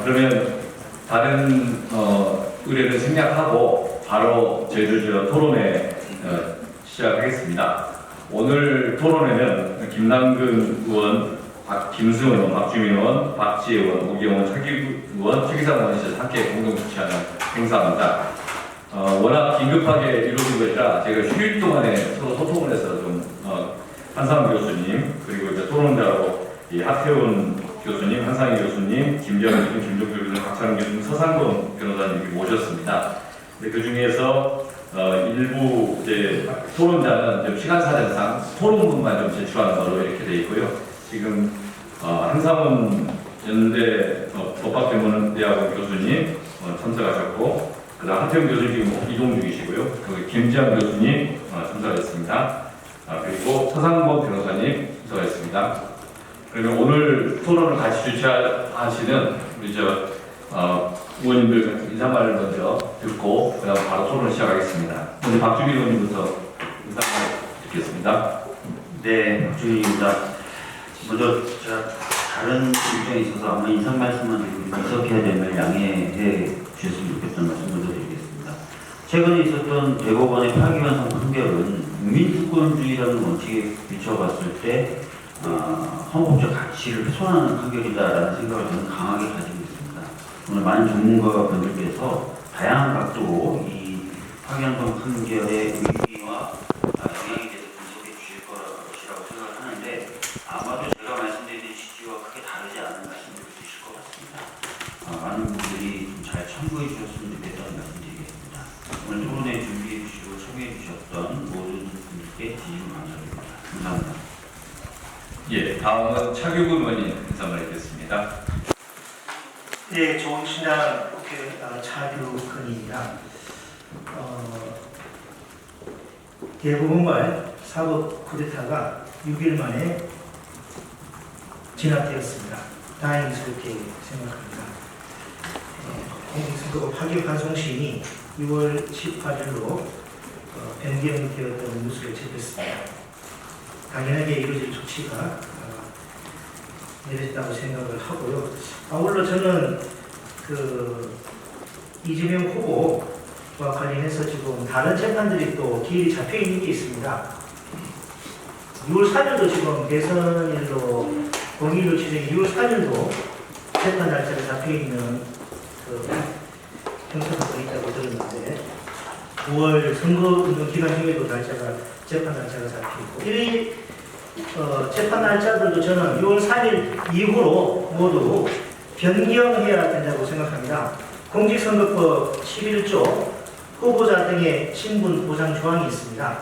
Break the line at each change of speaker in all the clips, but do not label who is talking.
그러면 다른 의뢰를 생략하고 바로 저희들 토론회 시작하겠습니다. 오늘 토론회는 김남근 의원, 김수현 의원, 박주민 의원, 박지혜 의원, 오기영 의원, 최기 의원, 최기상 의원이 함께 공동 주최하는 행사입니다. 워낙 긴급하게 이루어진 것이라 제가 휴일 동안에 서로 소통을 해서 좀 한상훈 교수님 그리고 이제 토론자로 하태훈 교수님, 한상희 교수님, 김정은 교수님, 김종필 교수님, 박찬훈 교수님, 서상권 변호사님 모셨습니다. 근데 그 중에서 일부 이제 토론자는 좀 시간 사정상 토론문만 좀 제출하는 걸로 이렇게 돼 있고요. 지금 한상훈 연대 법학대학원 교수님 참석하셨고, 그다음 하태훈 교수님 지금 이동 중이시고요. 그 김지한 교수님 참석하셨습니다. 그리고 서상권 변호사님 참석하셨습니다. 그러면 오늘 토론을 같이 주최하시는 우리 의원님들 인사말을 먼저 듣고 그다음 바로 토론을 시작하겠습니다. 먼저 박주민 의원님부터 인사말 듣겠습니다.
네, 박주민입니다. 먼저 제가 다른 일정이 있어서 아마 인사 말씀만 드리고 이석해야 되면 양해해 주셨으면 좋겠다는 말씀 먼저 드리겠습니다. 최근에 있었던 대법원의 파기환송 판결은 국민주권주의라는 원칙에 비춰봤을 때 헌법적 가치를 훼손하는 판결이다라는 생각을 저는 강하게 가지고 있습니다. 오늘 많은 전문가 분들께서 다양한 각도로 이 파기환송 판결의 의미와 영향에 대해서 분석해 주실 것이라고 생각을 하는데, 아마도 제가 말씀드린 취지와 크게 다르지 않은 말씀을 주실 것 같습니다. 많은 분들이 좀 잘 참고해 주셨으면 좋겠다는 말씀드리겠습니다. 오늘 토론회 준비해 주시고 참여해 주셨던 모든 분들께 진심 감사드립니다. 감사합니다.
예, 다음은 차규근 의원님 인사말 드리겠습니다.
네, 좋은신당 국회 차규근입니다. 대법원발 사법 쿠데타가 6일 만에 진압되었습니다. 다행스럽게 생각합니다. 공직선거법 파기환송 시인이 6월 18일로 변경되었다는 뉴스를 접했습니다. 당연하게 이루어질 조치가 내렸다고 생각을 하고요. 아울러 저는 이재명 후보와 관련해서 지금 다른 재판들이 또 기일이 잡혀 있는 게 있습니다. 6월 4일도 지금 대선일로 공일로 지정 6월 4일도 재판 날짜가 잡혀 있는 형사사건이 있다고 들었는데, 9월 선거운동 기간 중에도 재판 날짜가 잡혀 있고, 이 재판 날짜들도 저는 6월 4일 이후로 모두 변경해야 된다고 생각합니다. 공직선거법 11조 후보자 등의 신분 보장 조항이 있습니다.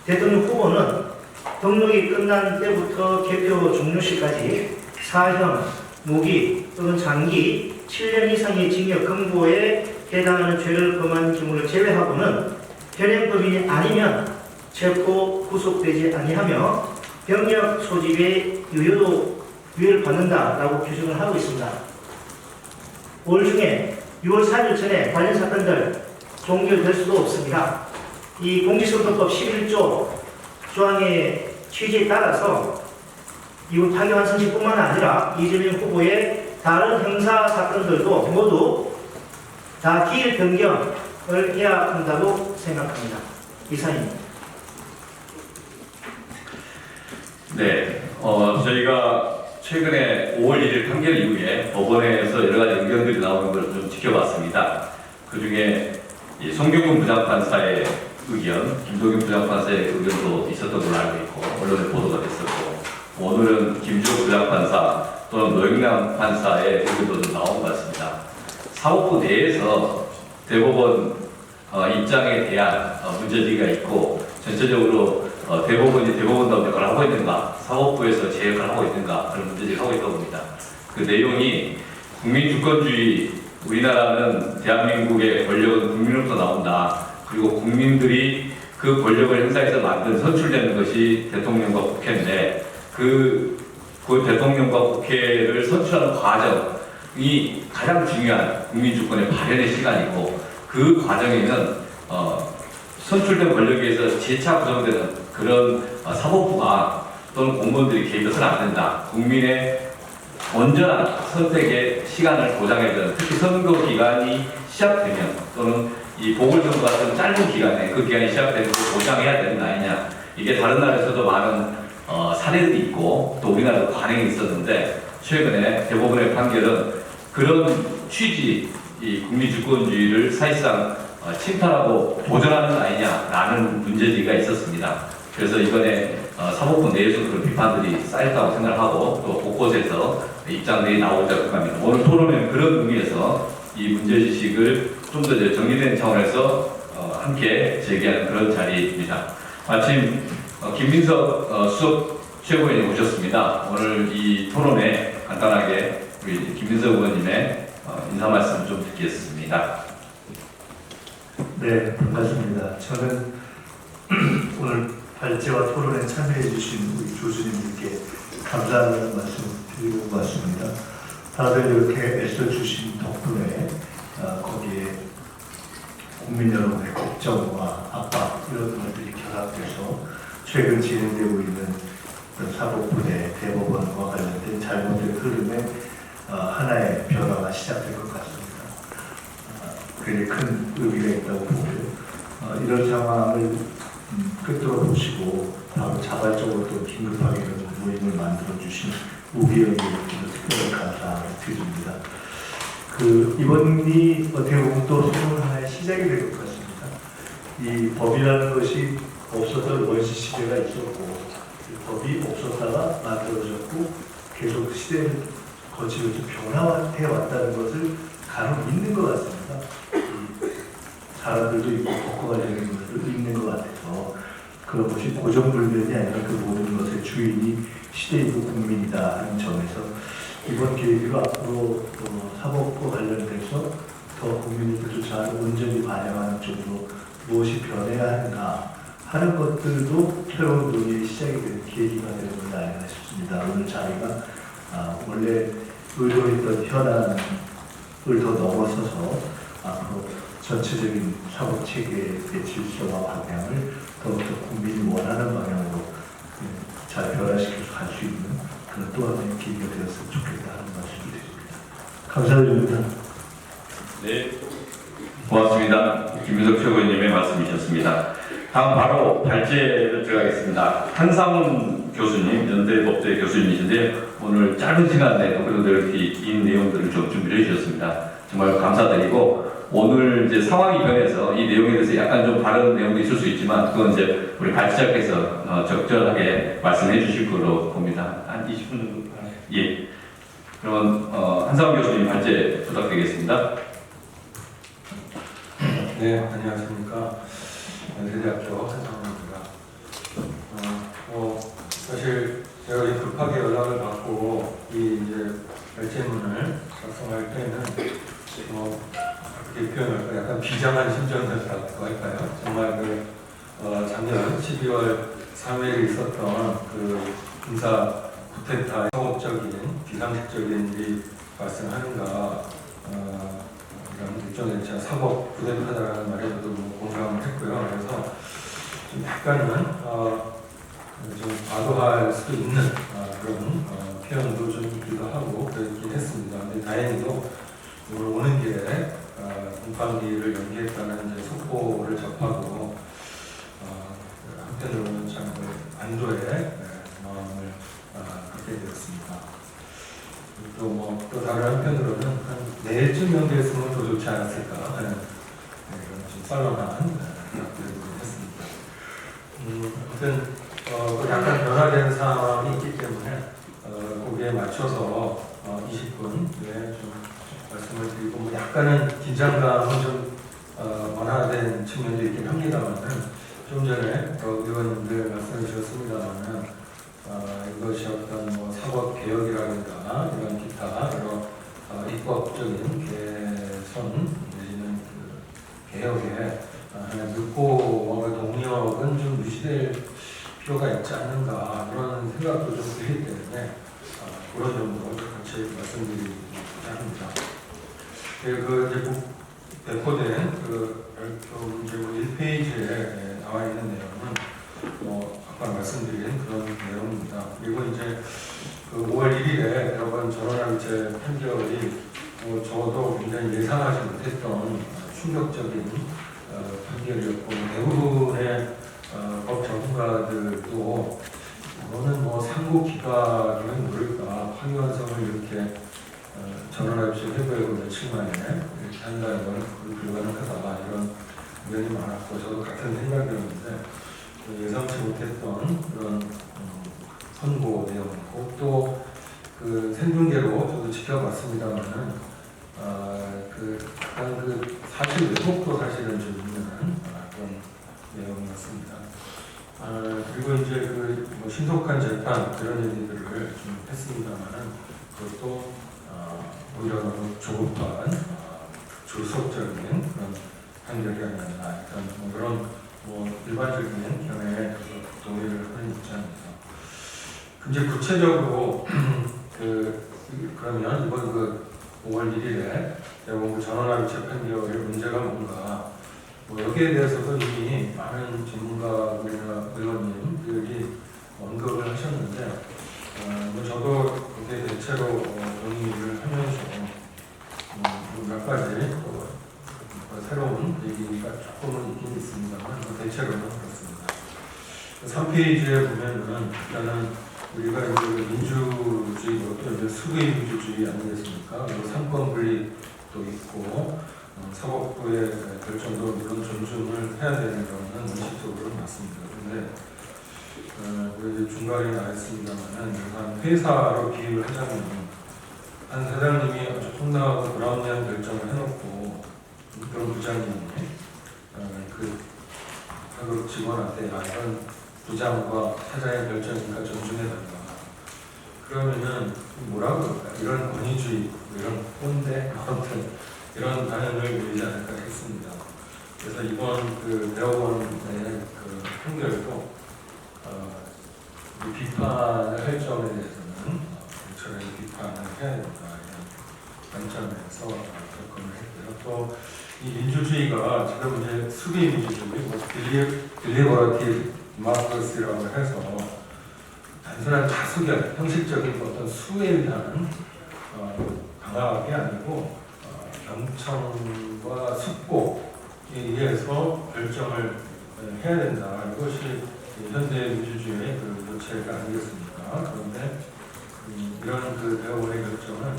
대통령 후보는 등록이 끝난 때부터 개표 종료 시까지 사형, 무기 또는 장기 7년 이상의 징역 금고에 해당하는 죄를 범한 경우를 제외하고는 현행법인이 아니면 체포 구속되지 아니하며 병력 소집에 유예를 받는다라고 규정을 하고 있습니다. 올 중에 6월 4일 전에 관련 사건들 종결될 수도 없습니다. 이 공직선거법 11조 조항의 취지에 따라서 이후 파기환송시뿐만 아니라 이재명 후보의 다른 형사 사건들도 모두 다 기일 변경을 해야 한다고 생각합니다. 이상입니다.
네, 저희가 최근에 5월 1일 판결 이후에 법원에서 여러 가지 의견들이 나오는 걸 좀 지켜봤습니다. 그 중에 송경문 부장판사의 의견, 김동균 부장판사의 의견도 있었던 걸로 알고 있고 언론에 보도가 됐었고, 오늘은 김주호 부장판사 또는 노영남 판사의 의견도 좀 나온 것 같습니다. 사법부 내에서 대법원 입장에 대한 문제제기가 있고, 전체적으로 대법원이 대법원다운 역할을 하고 있는가, 사법부에서 제 역할을 하고 있는가, 그런 문제제기를 하고 있다고 봅니다. 그 내용이 국민주권주의, 우리나라는 대한민국의 권력은 국민으로부터 나온다. 그리고 국민들이 그 권력을 행사해서 만든 선출되는 것이 대통령과 국회인데, 그 대통령과 국회를 선출하는 과정이 가장 중요한 국민주권의 발현의 시간이고, 그 과정에는 선출된 권력에 의해서 재차 구성되는 그런 사법부가 또는 공무원들이 개입해서는 안 된다. 국민의 온전한 선택의 시간을 보장해주는, 특히 선거 기간이 시작되면 또는 이 보궐선거 같은 짧은 기간에 그 기간이 시작되는 걸 보장해야 되는 거 아니냐. 이게 다른 나라에서도 많은 사례들이 있고 또 우리나라도 관행이 있었는데 최근에 대법원의 판결은 그런 취지, 이 국민주권주의를 사실상 침탈하고 보존하는 거 아니냐라는 문제제기가 있었습니다. 그래서 이번에 사법부 내에서도 그런 비판들이 쌓였다고 생각하고 또 곳곳에서 입장들이 나오자 합니다. 오늘 토론회는 그런 의미에서 이 문제지식을 좀 더 정리된 차원에서 함께 제기하는 그런 자리입니다. 마침 김민석 수석 최고위원이 오셨습니다. 오늘 이 토론회 간단하게 우리 김민석 의원님의 인사 말씀 좀 듣겠습니다.
네, 반갑습니다. 저는 오늘 발제와 토론에 참여해 주신 우리 교수님들께 감사하다는 말씀 드리고 왔습니다. 다들 이렇게 애써 주신 덕분에 거기에 국민 여러분의 걱정과 압박 이런 것들이 결합돼서 최근 진행되고 있는 사법부의 대법원과 관련된 잘못된 흐름에 하나의 변화가 시작될 것 같습니다. 굉장히 큰 의미가 있다고 보고요. 이런 상황을 꿰뚫어 보시고 바로 자발적으로 또 긴급하게 이런 모임을 만들어 주신 우기영님께 특별히 감사드립니다. 이번이 어떻게 보면 또 새로운 하나의 시작이 될 것 같습니다. 이 법이라는 것이 없었던 원시 시대가 있었고 법이 없었다가 만들어졌고 계속 시대를 거치면서 변화해 왔다는 것을 간혹 믿는 것 같습니다. 사람들도 있고 법과 관련된 것을 읽는 것 같아서 그런 것이 고정불변이 아니라 그 모든 것의 주인이 시대이고 국민이다 하는 점에서 이번 계기로 앞으로 사법과 관련돼서 더 국민들도 잘 온전히 반영하는 쪽으로 무엇이 변해야 하는가 하는 것들도 새로운 논의의 시작이 되는 계기가 되는 것이 아닌가 싶습니다. 오늘 자리가 원래 의도했던 현안을 더 넘어서서 앞으로 전체적인 사법체계의 질서와 방향을 더욱더 국민이 원하는 방향으로 잘 변화시켜서 갈 수 있는 그런 또 하나의 계기가 되었으면 좋겠다 하는 말씀을 드립니다. 감사드립니다.
네, 고맙습니다. 김민석 최고위원님의 말씀이셨습니다. 다음 바로 발제를 들어가겠습니다. 한상훈 교수님, 연대법대 교수님이신데 오늘 짧은 시간 내에 그래도 이렇게 긴 내용들을 좀 준비를 해주셨습니다. 정말 감사드리고 오늘 이제 상황이 변해서 이 내용에 대해서 약간 좀 다른 내용도 있을 수 있지만 그건 이제 우리 발제자께서 적절하게 말씀해 주실 거로 봅니다. 한 20분 정도? 예. 그러면 한상훈 교수님 발제 부탁드리겠습니다.
네, 안녕하십니까. 연세대학교 한상훈입니다. 사실 제가 급하게 연락을 받고 이 이제 발제문을 작성할 때는 어떻게 표현할까 약간 비장한 심정이었다고 할까요? 정말 작년 12월 3일에 있었던 그 군사 쿠데타 상업적인 비상식적인 일이 발생하는가 이런 일종의 제가 사법 쿠데타라는 말에서도 공감을 했고요. 그래서 좀 약간은 좀 과도할 수도 있는 그런 표현도 좀 있기도 하고 그렇긴 했습니다. 근데 다행히도 오늘 오는 길에 공판기를 연기했다는 이제 속보를 접하고 한편으로는 참 안도의 마음을 갖게 되었습니다. 또 다른 한편으로는 한 내일쯤 연기했으면 더 좋지 않았을까 하는 그런 좀 썰렁한 생각들을 했습니다. 아무튼 약간 변화된 상황이 있기 때문에 거기에 맞춰서 20분에 좀 말씀을 드리고 약간은 긴장감은 좀 완화된 측면도 있긴 합니다만은 좀 전에 의원님들 말씀해 주셨습니다만은 이것이 어떤 사법 개혁이라든가 이런 기타 여러 입법적인 개선 내지는 개혁에 하나의 물꼬와 동력은 좀 유지될 필요가 있지 않는가 그런 생각도 좀 들기 때문에 그런 점도 같이 말씀드리고자 합니다. 이제 배포된 이제 1페이지에 나와 있는 내용은 아까 말씀드린 그런 내용입니다. 그리고 이제 그 5월 1일에 대법원 전원합의체 판결이 저도 굉장히 예상하지 못했던 충격적인 판결이었고 대부분의 법 전문가들도 이거는 뭐 상고 기각이면 모를까 파기환송을 이렇게 전원합의체 회부하고 며칠 만에 이렇게 한다는 건 불가능하다 이런 의견이 많았고 저도 같은 생각이었는데 예상치 못했던 그런 선고 내용이고 또 그 생중계로 저도 지켜봤습니다만은 약간 그 사실 왜곡도 사실은 좀 있는 그런 내용이었습니다. 그리고 이제 뭐 신속한 재판 이런 얘기들을 좀 했습니다만은 그것도 오히려 너무 조급한 조속적인 그런 판결이 아니었나 일단 그런 일반적인 견해에 동의를 하는 입장입니다. 이제 구체적으로 그러면 이번 5월 1일에 대법원 전원합의체 판결의 문제가 뭔가 여기에 대해서도 이미 많은 전문가들이나 의원님들이 언급을 하셨는데 저도 거기에 대체로 동의를 하면서 몇 가지 새로운 얘기가 조금은 있긴 있습니다만 대체로는 그렇습니다. 3페이지에 보면은 일단은 우리가 이제 민주주의, 또 이제 수구의 민주주의 아니겠습니까? 그리고 상권 분립도 있고 사법부의 결정도 물론 존중을 해야 되는 거는 원칙적으로 맞습니다. 그런데 중간에 나왔습니다만은 한 회사로 비유를 하자면 한 사장님이 아주 통나하고 브라운리한 결정을 해놓고 그런 부장님이 그 직원한테 이런 부장과 사장의 결정이니까 존중해달라. 그러면은 뭐라고 그럴까? 이런 권위주의, 이런 꼰대, 아무튼 이런 반응을 보이지 않을까 했습니다. 그래서 이번 대법원의 판결도 비판을 할 점에 대해서는 저는 비판을 해야 된다 이런 관점에서 접근을 했고요. 또 이 민주주의가 지금 이제 수비 민주주의, 딜리버러티브 마크스라고 해서 단순한 다수결, 형식적인 어떤 수에 의한 강압이 아니고 경청과 숙고에 의해서 결정을 해야 된다. 이것이 현대 민주주의의 요체가 아니겠습니까? 그런데 이런 대법원의 결정은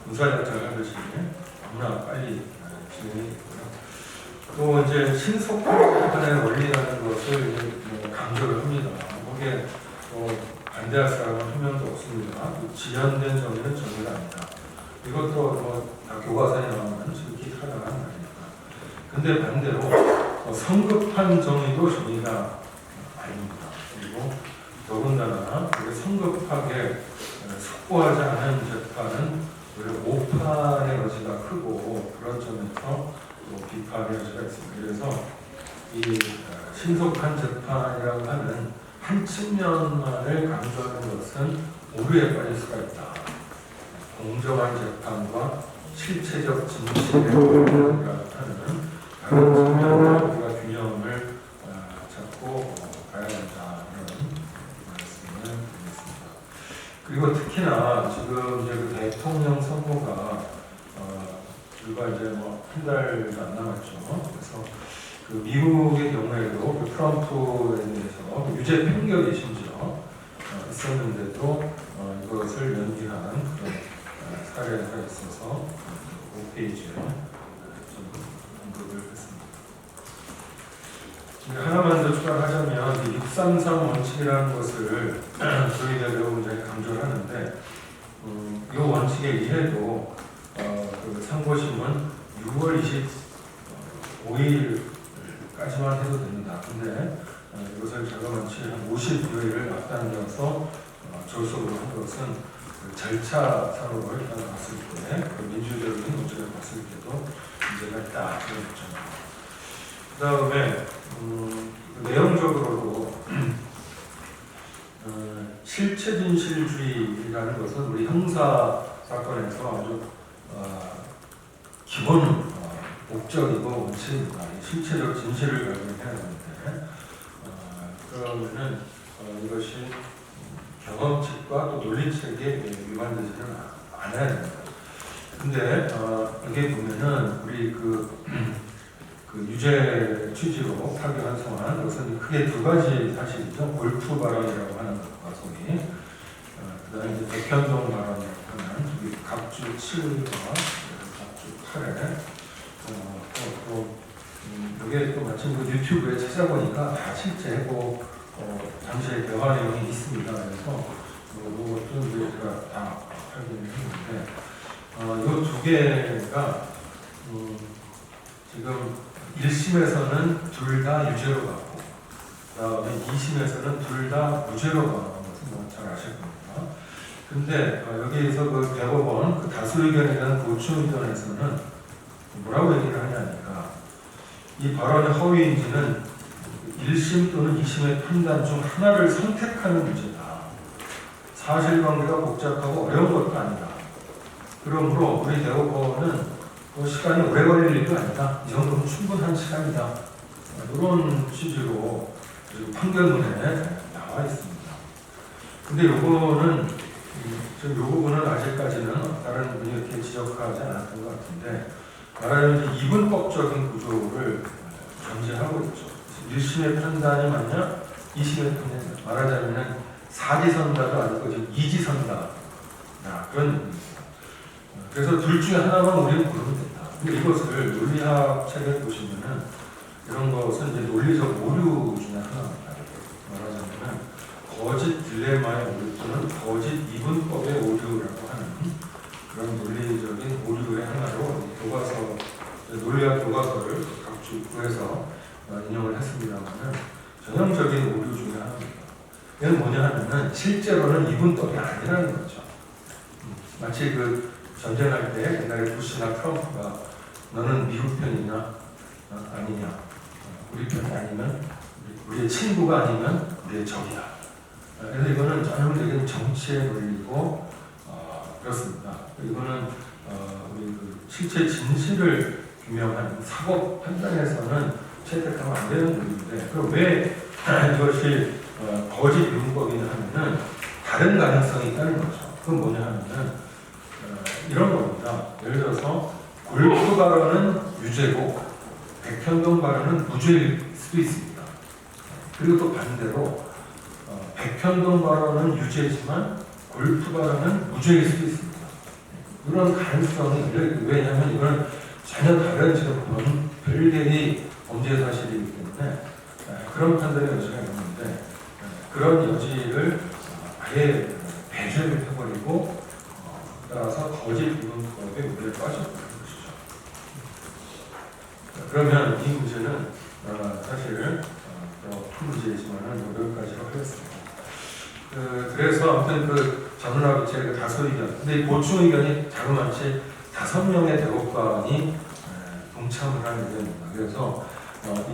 군사작전을 하듯이 너무나 빨리 진행이 있고요. 또 이제 신속한 원리라는 것을 강조를 합니다. 거기에 반대할 사람은 한 명도 없습니다. 지연된 정의는 정의가 아니다. 이것도 다 교과서에 나오는 지극히 타당한 말입니다. 근데 반대로 성급한 정의도 정의가 아닙니다. 그리고 더군다나 성급하게 숙고하지 않은 재판은 오히려 오판의 여지가 크고 그런 점에서 비판의 여지가 있습니다. 그래서 이 신속한 재판이라고 하는 한 측면만을 강조하는 것은 오류에 빠질 수가 있다. 공정한 재판과 실체적 진실의 하는 다른 측면을 우리가 균형을 잡고 가야 된다. 이런 말씀을 드리겠습니다. 그리고 특히나 지금 이제 대통령 선거가 불과 이제 한 달도 안 남았죠. 그래서 미국의 경우에도 트럼프에 대해서 유죄 판결이 심지어 있었는데도 이것을 연기한 그런 사례가 있어서 5페이지에 좀 언급을 했습니다. 하나만 더 추가하자면 633 원칙이라는 것을 저희가 매우 이제 강조를 하는데 이 원칙에 의해도 상고심은 6월 25일까지만 해도 됩니다. 근데 이것을 자그마치 한 50여일을 앞당겨서 졸속으로 한 것은 절차상으로 일단 봤을 때 민주적인 문제를 봤을 때도 문제가 있다 그런 입장입니다. 그 다음에 내용적으로도 실체 진실주의라는 것은 우리 형사 사건에서 아주 기본 목적이고 원칙입니다. 실체적 진실을 발견해야 하는데 그러면은 이것이 경험칙과 또 논리책에 위반되지는 않아야 됩니다. 근데 여기 보면은 우리 그 유죄 취지로 파기환송한 것은 크게 두 가지 사실이죠. 골프 발언이라고 하는 것과 소위 그다음에 이제 백현동 발언이라고 하는 각주 7과 각주 8에 이게 또 마침 그 유튜브에 찾아보니까 다 실제 당시에 대화 내용이 있습니다. 그래서 이것도 이제 제가 다 확인을 했는데 이 두 개가 지금 1심에서는 둘 다 유죄로 갔고 그다음에 2심에서는 둘 다 무죄로 가는 것은 잘 아실 겁니다. 근데 여기에서 그 대법원 그 다수 의견에 대한 보충 의견에서는 뭐라고 얘기를 하냐니까 이 발언의 허위인지는 1심 또는 2심의 판단 중 하나를 선택하는 문제다. 사실관계가 복잡하고 어려운 것도 아니다. 그러므로 우리 대법원은 시간이 오래 걸릴 일도 아니다. 이 정도면 충분한 시간이다. 이런 취지로 판결문에 나와 있습니다. 근데 요거는 이 부분은 아직까지는 다른 분이 이렇게 지적하지 않았던 것 같은데 말하자면 이분법적인 구조를 견제하고 있죠. 1심의 판단이 맞냐? 2심의 판단이 맞냐? 말하자면 사지선다도 아니고 지금 이지선다. 그런 의미입니다. 그래서 둘 중에 하나만 우리는 고르면 된다. 근데 이것을 논리학 책에 보시면은 이런 것은 이제 논리적 오류 중에 하나입니다. 말하자면 거짓 딜레마의 오류 또는 거짓 이분법의 오류라고 하는 그런 논리적인 오류의 하나로 교과서 논리학 교과서를 각주 구해서 인용을 했습니다만은 전형적인 오류 중에 하나입니다. 이건 뭐냐 하면은 실제로는 이분법이 아니라는 거죠. 마치 그 전쟁할 때 옛날에 부시나 트럼프가 너는 미국 편이냐 아니냐 우리 편이 아니면 우리의 친구가 아니면 우리의 적이다. 그래서 이거는 전형적인 정치의 논리고 그렇습니다. 이거는 우리 그 실체 진실을 규명하는 사법 판단에서는 채택하면 안 되는 논리인데 그럼 왜 이것이 거짓 이분법이냐 하면은 다른 가능성이 있다는 거죠. 그건 뭐냐 하면은 이런 겁니다. 예를 들어서 골프 발언은 유죄고 백현동 발언은 무죄일 수도 있습니다. 그리고 또 반대로 백현동 발언은 유죄지만 골프 발언은 무죄일 수도 있습니다. 이런 가능성이 왜냐하면 이건 전혀 다른 지금 별개의 범죄 사실이기 때문에 그런 판단의 여지가 있는데 그런 여지를 아예 배제를 해버리고 따라서 거짓 이분법의 문제를 빠져버리는 것이죠. 그러면 이 문제는 사실 큰 문제이지만 여기까지로 하겠습니다. 그래서 아무튼 그 전원합의체 다수 의견, 근데 이 보충 의견이 자그마치 5명의 대법관이 동참을 하는 의견입니다. 그래서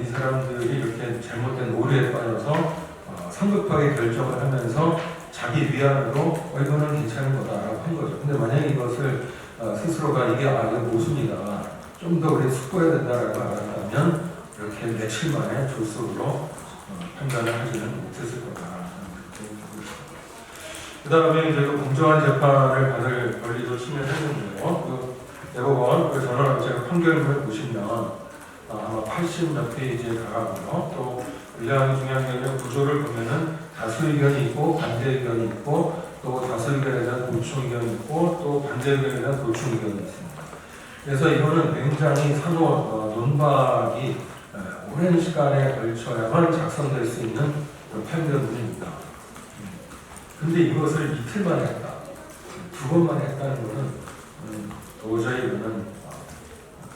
이 사람들이 이렇게 잘못된 오류에 빠져서 성급하게 결정을 하면서 자기 위안으로 이거는 괜찮은 거다라고 한 거죠. 근데 만약에 이것을 스스로가 이게 모순이다, 좀 더 우리 숙고해야 된다라고 알았다면 이렇게 며칠 만에 졸속으로 판단을 하지는 못했을 거다. 그 다음에 이제 공정한 재판을 받을 권리도 침해했는데요. 그 대법원 그 전원합의체 판결문을 보시면 아마 80몇 페이지에 가고요. 또 의뢰하는 중요한 구조를 보면은 다수 의견이 있고 반대 의견이 있고 또 다수 의견에 대한 보충 의견이 있고 또 반대 의견에 대한 보충 의견이 있습니다. 그래서 이거는 굉장히 상호 논박이 오랜 시간에 걸쳐야만 작성될 수 있는 판결문입니다. 근데 이것을 이틀 만에 했다, 2번만에 했다는 것은 도저히 이거는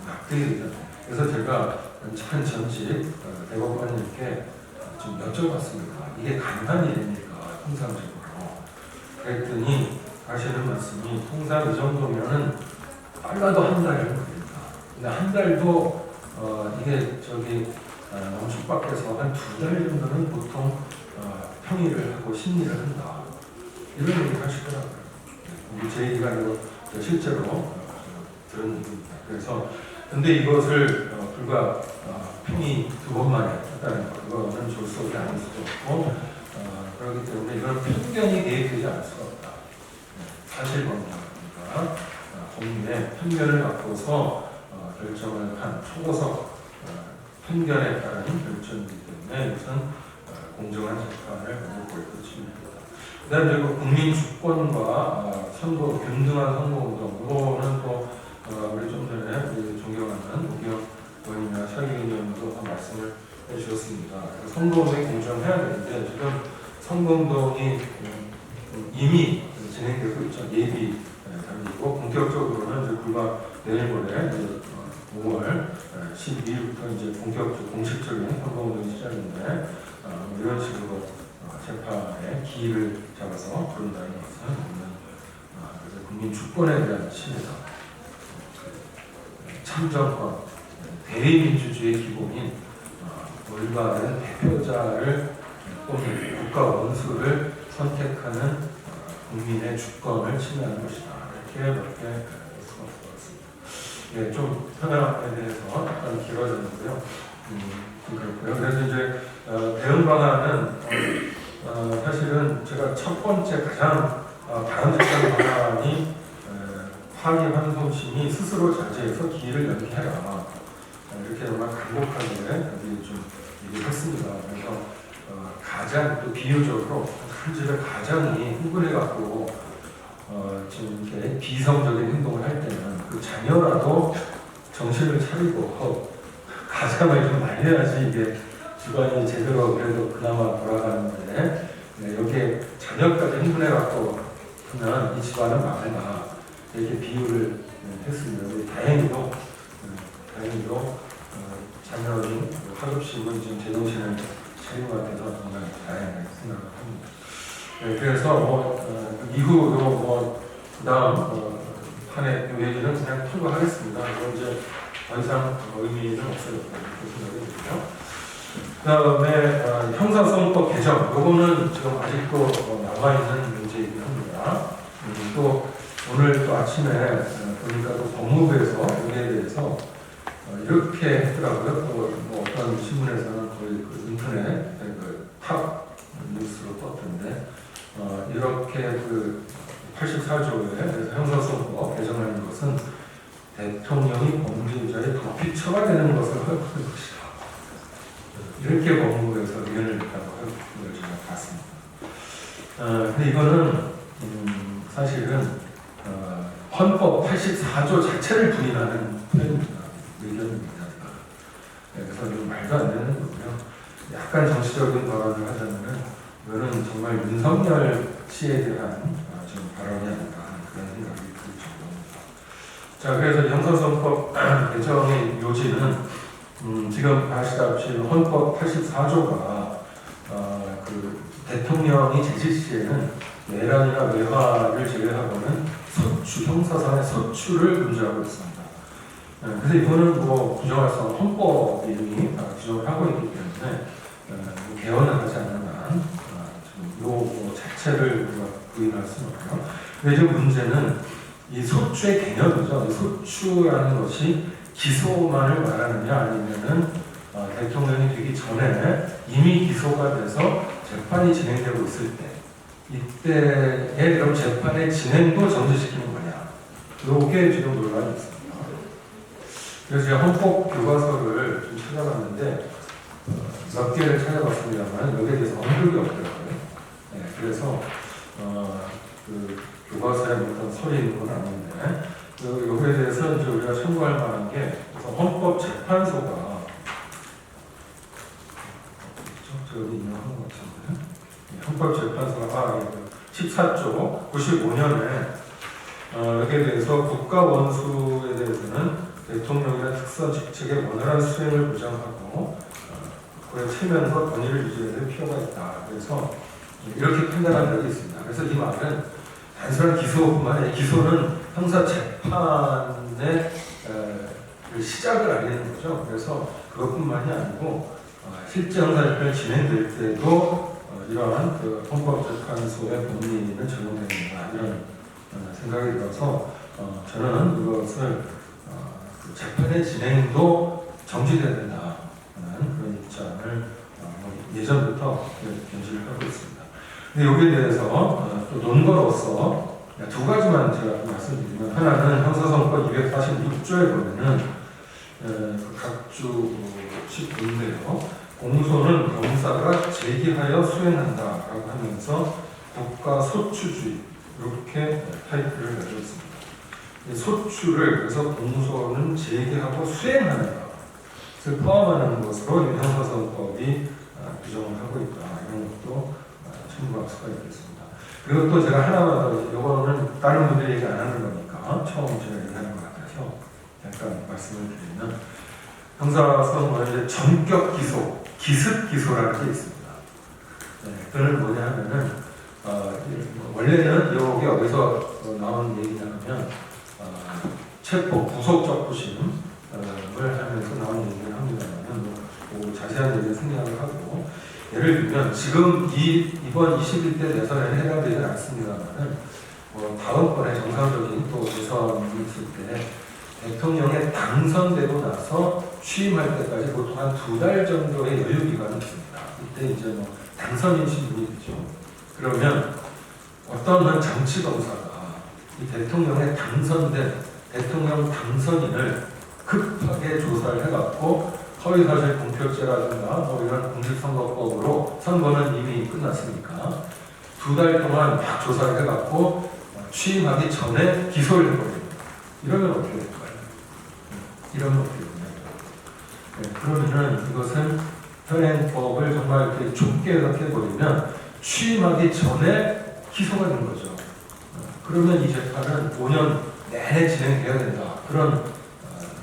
납득이 되지 않아요. 그래서 제가 한 전직 대법관님께 좀 여쭤봤습니다. 이게 가능한 일입니까? 통상적으로. 그랬더니 하시는 말씀이 통상 이 정도면은 빨라도 한 달이면 됩니다. 근데 한 달도 이게 너무 촉박해서 한 2달 정도는 보통 평의를 하고 심리를 한다. 이런 얘기를 하시더라고요. 우리 제 얘기가 아니고 실제로 들은 얘기입니다. 그래서 근데 이것을 불과 평의 2번만에 했다는 것, 그거는 졸속이 아닐 수도 없고 그렇기 때문에 이런 편견이 대입되지 않을 수가 없다. 사실관계가 법률에 편견을 갖고서 결정을 한 초고속 편견에 따른 결정이기 때문에 이것은 공정한 재판을 얻고 있고 측면입니다. 그다음에 그리고 국민 주권과 선거 균등한 선거운동 이거는 또 우리 좀 전에 우리 존경하는 노기영 의원이나 차기인 의원도 한 말씀을 해주셨습니다. 선거운동이 공정해야 되는데 지금 선거운동이 이미 진행되고 있죠. 예비 단계고 본격적으로는 이제 불과 내일 모레 5월 12일부터 이제 공식적인 선거운동이 시작인데 이런 식으로 재판에 기일을 잡아서 부른다는 것은 그래서 국민 주권에 대한 침해다. 참정권, 대의민주주의의 기본인 올바른 대표자를 뽑는 국가 원수를 선택하는 국민의 주권을 침해하는 것이다. 이렇게밖에 볼 수가 없을 것 같습니다. 예, 좀 편향에 대해서 약간 길어졌는데요. 좀 그렇고요. 그래서 이제 대응 방안은 사실은 제가 첫 번째 가장 바람직한 방안이 파기환송심이 스스로 자제해서 기일을 연기해라. 이렇게 정말 간곡하게 좀 얘기를 했습니다. 그래서 가장 또 비유적으로 한 집에 가장이 흥분해갖고 지금 이렇게 비성적인 행동을 할 때는 그 자녀라도 정신을 차리고 가장을 좀 말려야지 이게 집안이 제대로 그래도 그나마 돌아가는데 여기에 자녀까지 흥분해갖고 하면 이 집안은 망한다. 이렇게 비유를 했습니다. 다행히도 자녀인 하급식은 지금 제정신을 차린 것 같아서 정말 다행하게 생각을 합니다. 네, 그래서 이후로 그다음 판의 얘기는 그냥 통과하겠습니다. 그럼 이제 더 이상 의미는 없어요. 그렇게 생각이 들고요. 그다음에 형사소송법 개정, 요거는 지금 아직도 남아있는 문제이긴 합니다. 또 오늘 또 아침에 보니까 또 법무부에서 여기에 대해서 이렇게 했더라고요. 또 어떤 신문에서는 거의 그 인터넷 탑 뉴스로 떴던데 이렇게 그 84조에 형사소송법 개정하는 것은 대통령이 범죄자의 도피처가 되는 것을 허용하는 것이다. 이렇게 법무부에서 의견을 냈다고 하는 걸 제가 봤습니다. 근데 이거는 사실은 헌법 84조 자체를 부인하는 의견입니다. 그래서 이건 말도 안 되는 거고요. 약간 정치적인 발언을 하자면 이거는 정말 윤석열 씨에 대한 지금 발언이 아닌가 하는 그런 생각이 들 정도입니다. 자, 그래서 형사소송법 개정의 요지는 지금 아시다시피 헌법 84조가 그 대통령이 제지 시에는 내란이나 외화를 제외하고는 소추, 형사상의 소추를 금지하고 있습니다. 그래서 이거는 뭐 부정할 수 없는 헌법이 이미 규정을 하고 있기 때문에 개헌을 하지 않는 한 요 자체를 우리가 부인할 수는 없고요. 근데 지금 문제는 이 소추의 개념이죠. 이 소추라는 것이 기소만을 말하느냐 아니면은 대통령이 되기 전에 이미 기소가 돼서 재판이 진행되고 있을 때 이때에 그럼 재판의 진행도 정지시키는 거냐. 요게 지금 논란이 있습니다. 그래서 제가 헌법 교과서를 좀 찾아봤는데 몇 개를 찾아봤습니다만 여기에 대해서 언급이 없더라고요. 네, 그래서 그 교과서에 어떤 설이 있는 건 아닌데 여기에 대해서 이제 우리가 참고할 만한 게 헌법재판소가 저기 인용한 것 같은데 헌법재판소가 14조 95년에 여기에 대해서 국가원수에 대해서는 대통령이나 특선 직책의 원활한 수행을 보장하고 그에 체면과 권위를 유지해야 될 필요가 있다. 그래서 이렇게 판단한 적이 있습니다. 그래서 이 말은 단순한 기소뿐만 아니라 기소는 형사 재판의 시작을 알리는 거죠. 그래서 그것뿐만이 아니고 실제 형사 재판이 진행될 때도 이러한 그 헌법재판소의 법리는 적용된다 이런 생각이 들어서 저는 이것을 재판의 진행도 정지돼야 된다는 그런 입장을 예전부터 견지를 하고 있습니다. 근데 여기에 대해서 또 논거로서 두 가지만 제가 말씀드리면, 하나는 형사소송법 246조에 보면은 각주 19인데요. 공소는 검사가 제기하여 수행한다라고 하면서 국가 소추주의 이렇게 타이틀을 가지고 있습니다. 이 소추를 그래서 공소는 제기하고 수행하는 것을 포함하는 것으로 형사소송법이 규정을 하고 있다. 이런 것도 참고할 수가 있겠습니다. 그리고 또 제가 하나만 더, 이거는 다른 분들이 얘기 안 하는 거니까 처음 제가 얘기하는 것 같아서 잠깐 말씀을 드리면, 형사소송법에 전격 기소, 기습 기소라는 게 있습니다. 그거는 뭐냐 하면은 원래는 여기 어디서 나온 얘기냐면 체포 구속적 부심을 하면서 나온 얘기를 합니다만, 뭐 자세한 얘기를 생략을 하고, 예를 들면 지금 이번 21대 대선에는 해당되지 않습니다만 다음번에 정상적인 또 대선이 있을 때 대통령에 당선되고 나서 취임할 때까지 보통 한 2달 정도의 여유 기간이 있습니다. 이때 이제 뭐 당선인 신분이 되죠. 그러면 어떤 한 정치검사가 이 대통령에 당선된 대통령 당선인을 급하게 조사를 해갖고 허위사실 공표죄라든가 뭐 이런 공직선거법으로 선거는 이미 끝났으니까 2달 동안 막 조사를 해갖고 취임하기 전에 기소를 해버립니다. 이러면 어떻게 될까요? 이러면 어떻게 되나요? 그러면은 이것은 현행법을 정말 이렇게 좁게 해석해버리면 취임하기 전에 기소가 된 거죠. 그러면 이 재판은 5년 내내 진행돼야 된다. 그런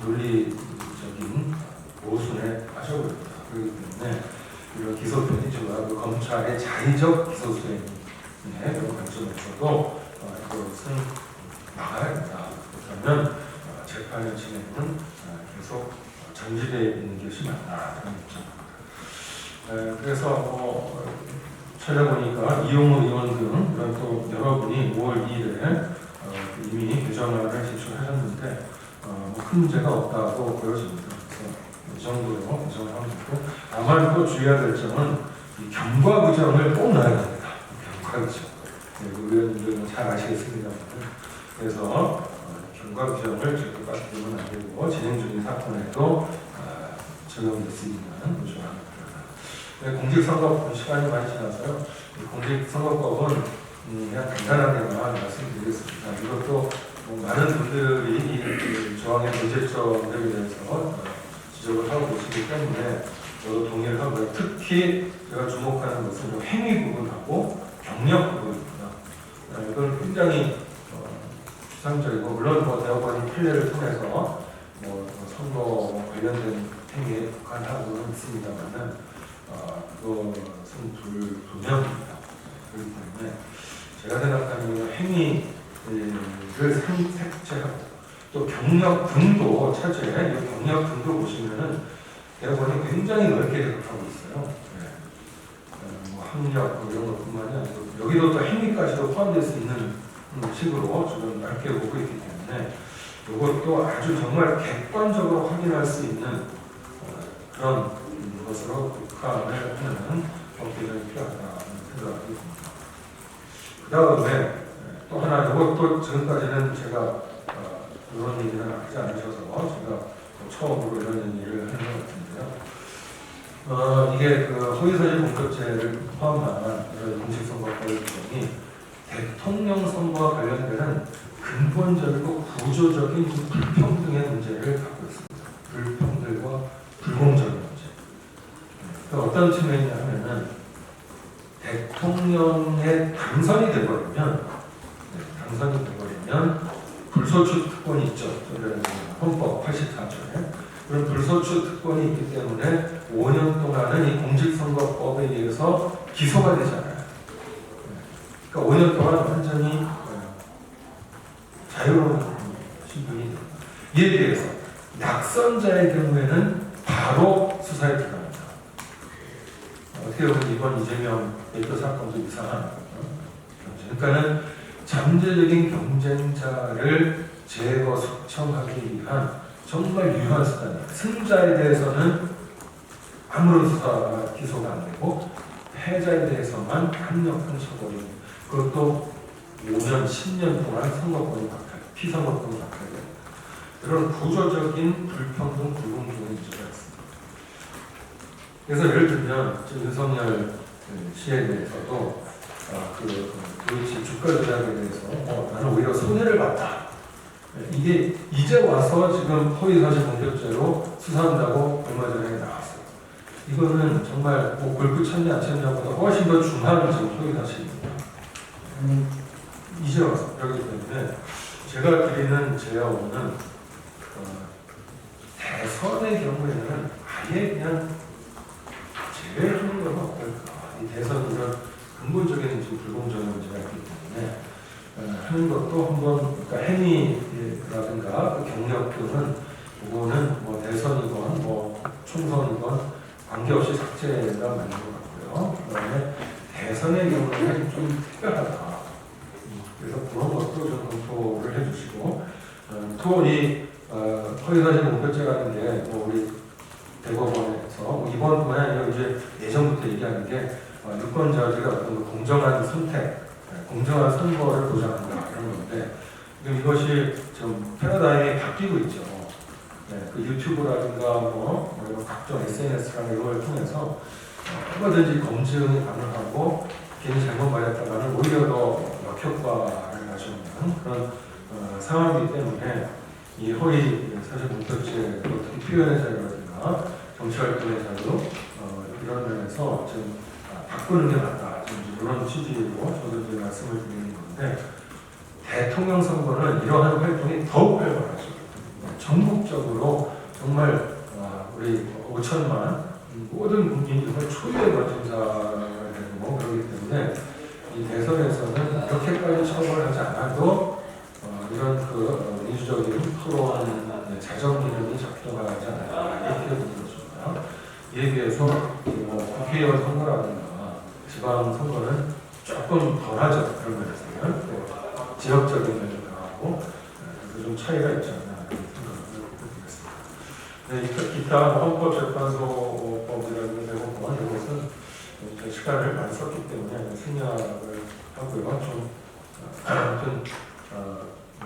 논리적인 모순에 빠져버립니다. 그렇기 때문에 이런 기소 편의주와 검찰의 자의적 기소 수행의 그런 관점에서도 이것은 막아야 된다. 그렇다면 재판의 진행은 계속 정지되어 있는 것이 맞다. 그런 입장입니다. 그래서 찾아보니까 이용호 의원 등 이런 또 여러분이 5월 2일에 이미 개정안을 제출하셨는데 큰 문제가 없다고 보여집니다. 이 정도로 규정을 하고 있고, 다만 또 주의해야 될 점은 이 경과 규정을 꼭 넣어야 됩니다. 경과 규정. 의원님들은 잘 아시겠습니다만, 그래서 경과 규정을 절대 빠뜨리면 안 되고 진행 중인 사건에도 적용될 수 있는 조치를 합니다. 공직선거법 시간이 많이 지나서요. 공직선거법은 그냥 간단하게만 말씀드리겠습니다. 이것도 많은 분들이 이 조항의 문제점에 대해서 지적을 하고 계시기 때문에 저도 동의를 하고요. 특히 제가 주목하는 것은 행위 부분하고 경력 부분입니다. 이건 굉장히 추상적이고, 물론 대법원이 판례를 통해서 선거 관련된 행위에 국한하고는 있습니다만은 그것은 불분명합니다. 그렇기 때문에 제가 생각하는 행위를 삭제하고 또 경력 등도 차지해. 이 경력 등도 보시면은 대법원이 굉장히 넓게 해석하고 있어요. 학력 이런 것뿐만이 아니고 여기도 또 행위까지도 포함될 수 있는 식으로 지금 넓게 보고 있기 때문에 이것도 아주 정말 객관적으로 확인할 수 있는 그런 것으로 국한을 하는 법 개정이 필요하다는 생각이 듭니다. 그 다음에 또 하나, 이것도 지금까지는 제가 이런 얘기는 하지 않으셔서 제가 처음으로 이런 얘기를 하는 것 같은데요. 이게 허위사실 공표죄를 포함한 공직선거법 규정이 대통령 선거와 관련되는 근본적이고 구조적인 불평등의 문제를 갖고 있습니다. 불평등과 불공정의 문제. 어떤 측면이냐면은 대통령의 당선이 되버리면 불소추 특권이 있죠. 헌법 84조에 그런 불소추 특권이 있기 때문에 5년 동안은 이 공직선거법에 의해서 기소가 되잖아요. 그러니까 5년 동안 완전히 자유로운 신분이 됩니다. 이에 대해서 낙선자의 경우에는 바로 수사에 들어갑니다. 어떻게 보면 이번 이재명 대표 사건도 이상한 그러니까는 잠재적인 경쟁자를 제거 숙청하기 위한 정말 유효한 수단입니다. 승자에 대해서는 아무런 수사 기소가 안 되고 패자에 대해서만 강력한 처벌이, 그것도 5년, 10년 동안 선거권이 박탈, 피선거권이 박탈됩니다. 이런 구조적인 불평등, 불공정의 문제가 있습니다. 그래서 예를 들면 지금 윤석열 씨에 대해서도 도이치 주가 조작에 대해서 나는 오히려 손해를 봤다. 이게 이제 와서 지금 허위사실 공표죄로 수사한다고 얼마 전에 나왔어요. 이거는 정말 뭐 골프 쳤냐 안 쳤냐보다 훨씬 더 중요한 지금 허위사실입니다. 이제 와서 그렇기 때문에 제가 드리는 제안은 대선의 경우에는 아예 그냥 제외하는 건 어떨까. 이 대선은 근본적인 지금 불공정의 문제가 있기 때문에 하는 것도 한번, 그러니까 행위라든가 그 경력 등은 이거는 뭐 대선이건 뭐 총선이건 관계없이 삭제가 맞는 것 같고요. 그다음에 대선의 경우는 좀 특별하다. 그래서 그런 것도 좀 검토를 해주시고 또 이 허위사실 공표죄라는 게 뭐 우리 대법원에서 뭐 이번뿐만 아니라 이제 예전부터 얘기하는 게 유권자들의 어떤 공정한 선택, 공정한 선거를 보장한다 이런 건데 지금 이것이 좀 패러다임이 바뀌고 있죠. 그 유튜브라든가 뭐 이런 각종 SNS라는 이걸 통해서 얼마든지 검증이 가능하고 괜히 잘못 말했다가는 오히려 더 역효과를 가져오는 그런 상황이기 때문에 이 허위 사실 공표죄 어떻게 표현의 자유라든가 정치활동의 자유 이런 면에서 좀 바꾸는 게 맞다. 지금 이런 취지로 저도 이제 말씀을 드리는 건데 대통령 선거는 이러한 활동이 더욱 활발하죠. 전국적으로 정말 우리 5천만 모든 국민들을 초유의 관심사가 되고 그렇기 때문에 이 대선에서는 이렇게까지 처벌하지 않아도 이런 그 민주적인 토론 자정기능이 작동하지 않을까 이렇게 보는 것입니다. 이에 비해서 뭐 국회의원 선거라든가 지방 선거는 조금 덜하죠. 그런 면에서는 또 지역적인 면이 강하고 그래서 좀 차이가 있지 않나 이런 생각을 드리겠습니다. 기타 헌법재판소법이라는 대법원 이것은 시간을 많이 썼기 때문에 생략을 하고요. 좀 아무튼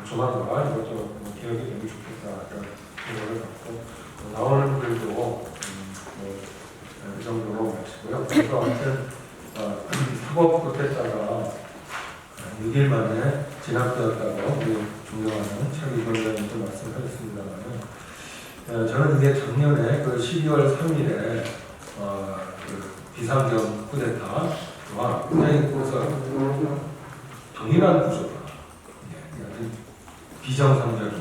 조만간 이것도 개혁이 되면 좋겠다 이런 생각을 갖고 나오는 글도 이 정도로 마치고요. 그래서 아무튼 사법 프로테스트가 6일 만에 진압되었다고 우리 존경하는 차기 의원님도 말씀하셨습니다만 저는 이게 작년에 그 12월 3일에 그 비상경 쿠데타와 굉장히 동일한 구조다. 비정상적인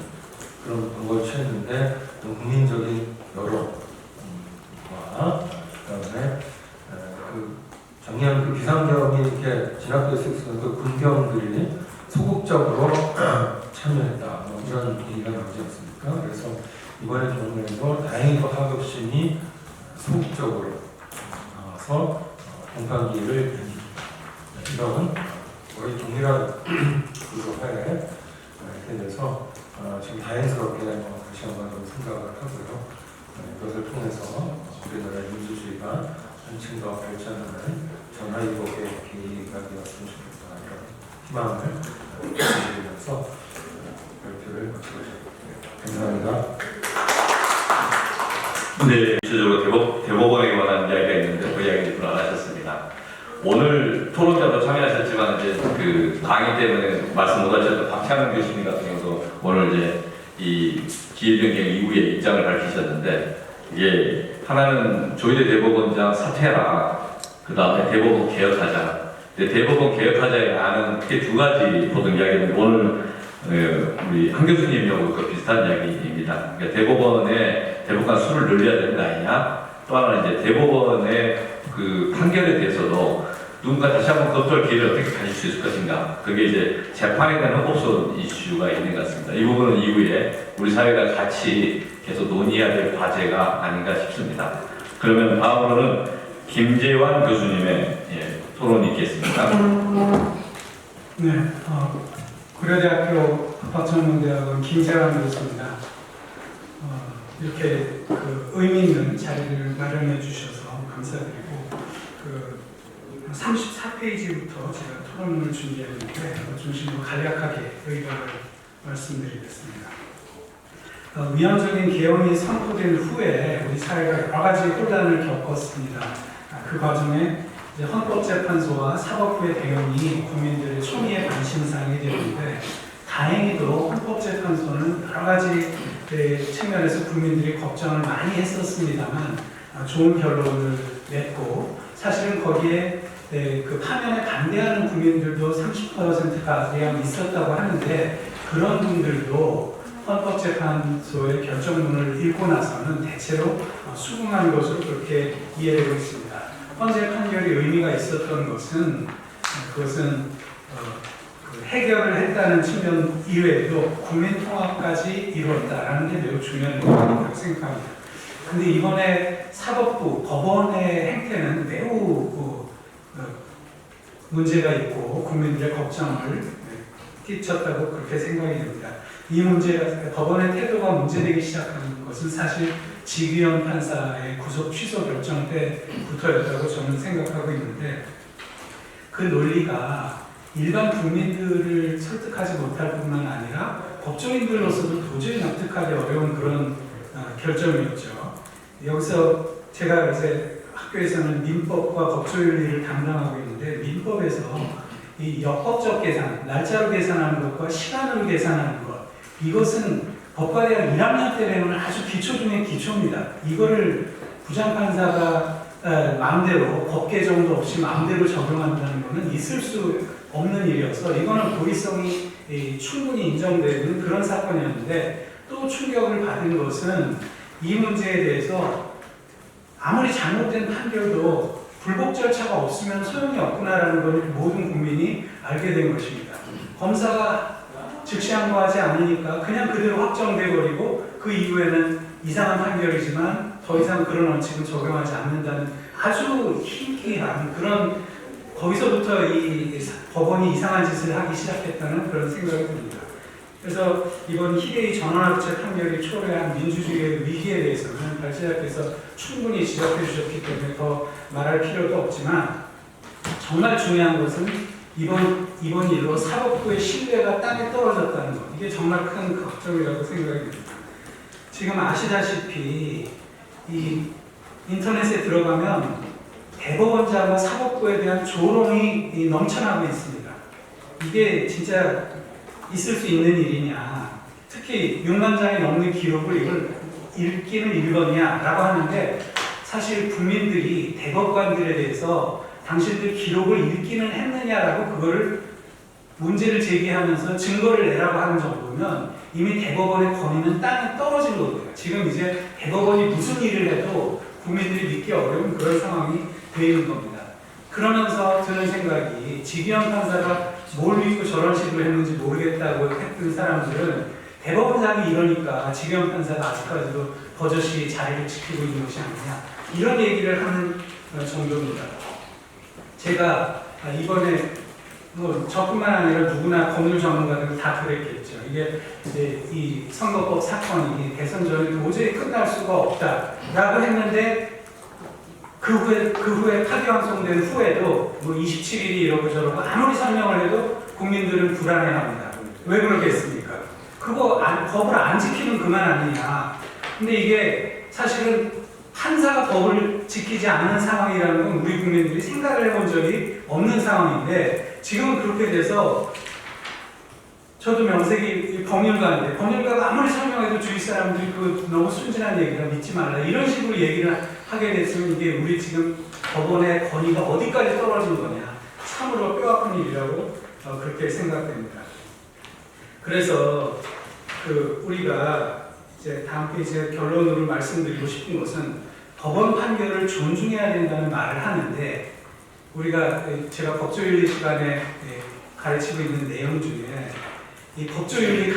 그런 방법을 취했는데 국민적인 여론과 그다음에 그 작년 그 비상경이 이렇게 진압될 수 있었던 그 군경들이 소극적으로 참여했다. 뭐 이런 얘기가 나오지 않습니까? 그래서 이번의 경우에도 다행히도 하급심이 소극적으로 나와서 공판기를 이런 거의 동일한 구조에 이렇게 돼서 지금 다행스럽게 다시 한번 생각을 하고요. 이것을 통해서 우리나라의 민주주의가 한층 더 발전하는 전화위복의 계기가 되었으면 좋겠다 이런 희망을 드리면서 발표를 마치고 싶습니다. 감사합니다.
네, 구체적으로 대법원에 관한 이야기가 있는데 그 이야기 좀 안 하셨습니다. 오늘 토론자도 참여하셨지만 이제 그 강의 때문에 말씀 못하셨던 박찬훈 교수님 같은 경우도 오늘 이제 이 기일변경 이후에 입장을 밝히셨는데 이게 하나는 조희대 대법원장 사퇴라, 그 다음에 대법원 개혁하자. 근데 대법원 개혁하자에 아는 크게 두 가지 보던 이야기는 오늘 우리 한 교수님하고 그 비슷한 이야기입니다. 그러니까 대법원의 대법관 수를 늘려야 되는 거 아니냐? 또 하나는 이제 대법원의 그 판결에 대해서도 누군가 다시 한번 검토할 기회를 어떻게 가질 수 있을 것인가. 그게 이제 재판에 대한 헌법소원 이슈가 있는 것 같습니다. 이 부분은 이후에 우리 사회가 같이 계속 논의해야 될 과제가 아닌가 싶습니다. 그러면 다음으로는 김재환 교수님의 토론이 있겠습니다.
네, 고려대학교 법학전문대학원 김재환 교수입니다. 이렇게 그 의미 있는 자리를 마련해 주셔서 감사드리고 34페이지부터 제가 토론을 준비했는데 중심으로 간략하게 의견을 말씀드리겠습니다. 위헌적인 개헌이 선포된 후에 우리 사회가 여러 가지 혼란을 겪었습니다. 그 과정에 이제 헌법재판소와 사법부의 대응이 국민들의 초미의 관심사항이 되는데 다행히도 헌법재판소는 여러 가지 측면에서 국민들이 걱정을 많이 했었습니다만 좋은 결론을 냈고 사실은 거기에 그 파면에 반대하는 국민들도 30%가량 있었다고 하는데 그런 분들도 헌법재판소의 결정문을 읽고 나서는 대체로 수긍한 것으로 그렇게 이해되고 있습니다. 헌재 판결이 의미가 있었던 것은 그것은 그 해결을 했다는 측면 이외에도 국민 통합까지 이루었다라는 게 매우 중요한 부분이라고 생각합니다. 근데 이번에 사법부, 법원의 행태는 매우 문제가 있고 국민들의 걱정을 끼쳤다고 그렇게 생각이 됩니다. 이 문제가 법원의 태도가 문제되기 시작한 것은 사실 지기현 판사의 구속 취소 결정 때부터였다고 저는 생각하고 있는데 그 논리가 일반 국민들을 설득하지 못할 뿐만 아니라 법조인들로서도 도저히 납득하기 어려운 그런 결정이었죠. 여기서 제가 이제 학교에서는 민법과 법조윤리를 담당하고 있는데 민법에서 이 역법적 계산, 날짜로 계산하는 것과 시간으로 계산하는 것 이것은 법과대학 1학년 때 배우는 아주 기초 중에 기초입니다. 이거를 부장판사가 마음대로 법 개정도 없이 마음대로 적용한다는 것은 있을 수 없는 일이어서 이거는 고의성이 충분히 인정되는 그런 사건이었는데 또 충격을 받은 것은 이 문제에 대해서 아무리 잘못된 판결도 불복 절차가 없으면 소용이 없구나라는 걸 모든 국민이 알게 된 것입니다. 검사가 즉시 항고하지 않으니까 그냥 그대로 확정돼버리고 그 이후에는 이상한 판결이지만 더 이상 그런 원칙은 적용하지 않는다는 아주 희귀한 그런 거기서부터 이 법원이 이상한 짓을 하기 시작했다는 그런 생각이 듭니다. 그래서 이번 희대의 전원합체 판결이 초래한 민주주의의 위기에 대해서는 발제자께서 충분히 지적해 주셨기 때문에 더 말할 필요도 없지만 정말 중요한 것은 이번 일로 사법부의 신뢰가 땅에 떨어졌다는 것 이게 정말 큰 걱정이라고 생각이 듭니다. 지금 아시다시피 이 인터넷에 들어가면 대법원장과 사법부에 대한 조롱이 넘쳐나고 있습니다. 이게 진짜 있을 수 있는 일이냐 특히 6만 장이 넘는 기록을 이걸 읽기는 읽었냐라고 하는데 사실 국민들이 대법관들에 대해서 당신들 기록을 읽기는 했느냐라고 그거를 문제를 제기하면서 증거를 내라고 하는 정도면 이미 대법원의 권위는 땅에 떨어진 거고요. 지금 이제 대법원이 무슨 일을 해도 국민들이 믿기 어려운 그런 상황이 되어 있는 겁니다. 그러면서 드는 생각이 지기현 판사가 뭘 믿고 저런 식으로 했는지 모르겠다고 했던 사람들은 대법원장이 이러니까 지기현 판사가 아직까지도 버젓이 자리를 지키고 있는 것이 아니냐 이런 얘기를 하는 정도입니다. 제가 이번에 뭐 저뿐만 아니라 누구나 법률 전문가들은 다 그랬겠죠. 이게 이제 이 선거법 사건이 대선 전에 도저히 끝날 수가 없다라고 했는데 그 후에 파기환송된 후에도 뭐 27일이 이러고 저러고 아무리 설명을 해도 국민들은 불안해합니다. 왜 그러겠습니까? 그거 법을 안 지키면 그만 아니냐. 근데 이게 사실은 판사가 법을 지키지 않는 상황이라는 건 우리 국민들이 생각을 해본 적이 없는 상황인데 지금은 그렇게 돼서 저도 명색이 법률가인데 법률가가 아무리 설명해도 주위 사람들이 그 너무 순진한 얘기라 믿지 말라 이런 식으로 얘기를 하게 됐으면 이게 우리 지금 법원의 권위가 어디까지 떨어진 거냐 참으로 뼈아픈 일이라고 그렇게 생각됩니다. 그래서 우리가 이제 다음 페이지에 결론으로 말씀드리고 싶은 것은 법원 판결을 존중해야 된다는 말을 하는데 우리가 제가 법조윤리 시간에 가르치고 있는 내용 중에 이 법조윤리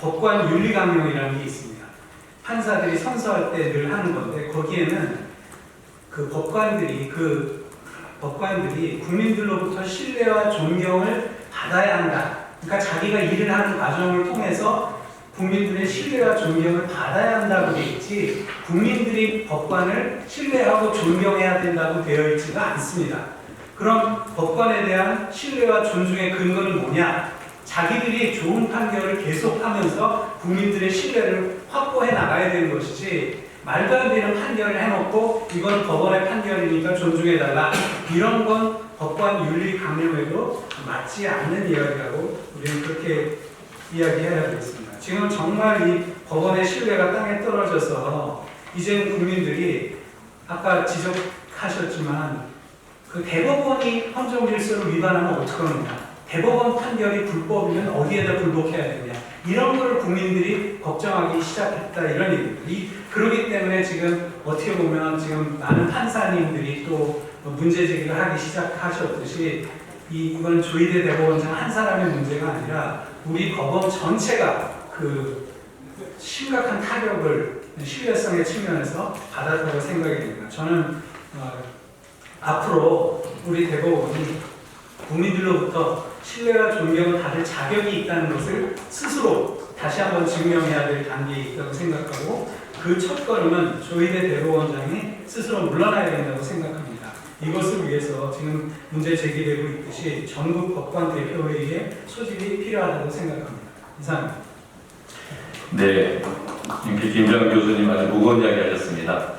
법관 윤리 강령이라는 게 있습니다. 판사들이 선서할 때 늘 하는 건데 거기에는 그 법관들이 국민들로부터 신뢰와 존경을 받아야 한다. 그러니까 자기가 일을 하는 과정을 통해서 국민들의 신뢰와 존경을 받아야 한다고 되어 있지 국민들이 법관을 신뢰하고 존경해야 된다고 되어 있지가 않습니다. 그럼 법관에 대한 신뢰와 존중의 근거는 뭐냐? 자기들이 좋은 판결을 계속하면서 국민들의 신뢰를 확보해 나가야 되는 것이지 말도 안 되는 판결을 해놓고 이건 법원의 판결이니까 존중해달라 이런 건 법관 윤리 강령에도 맞지 않는 이야기라고 우리는 그렇게 이야기해야 되겠습니다. 지금 정말 이 법원의 신뢰가 땅에 떨어져서 이제는 국민들이 아까 지적하셨지만 그 대법원이 헌정 질서를 위반하면 어떡하느냐, 대법원 판결이 불법이면 어디에다 불복해야 되냐 이런 거를 국민들이 걱정하기 시작했다 이런 얘기입니다. 그렇기 때문에 지금 어떻게 보면 지금 많은 판사님들이 또 문제 제기를 하기 시작하셨듯이 이건 조희대 대법원장 한 사람의 문제가 아니라 우리 법원 전체가 그 심각한 타격을 신뢰성의 측면에서 받았다고 생각이 됩니다. 저는 앞으로 우리 대법원이 국민들로부터 신뢰와 존경을 받을 자격이 있다는 것을 스스로 다시 한번 증명해야 될 단계에 있다고 생각하고 그 첫걸음은 조희대 대법원장이 스스로 물러나야 된다고 생각합니다. 이것을 위해서 지금 문제 제기되고 있듯이 전국 법관 대표회의의 소집이 필요하다고 생각합니다. 이상입니다.
네, 김정 교수님 아주 무거운 이야기 하셨습니다.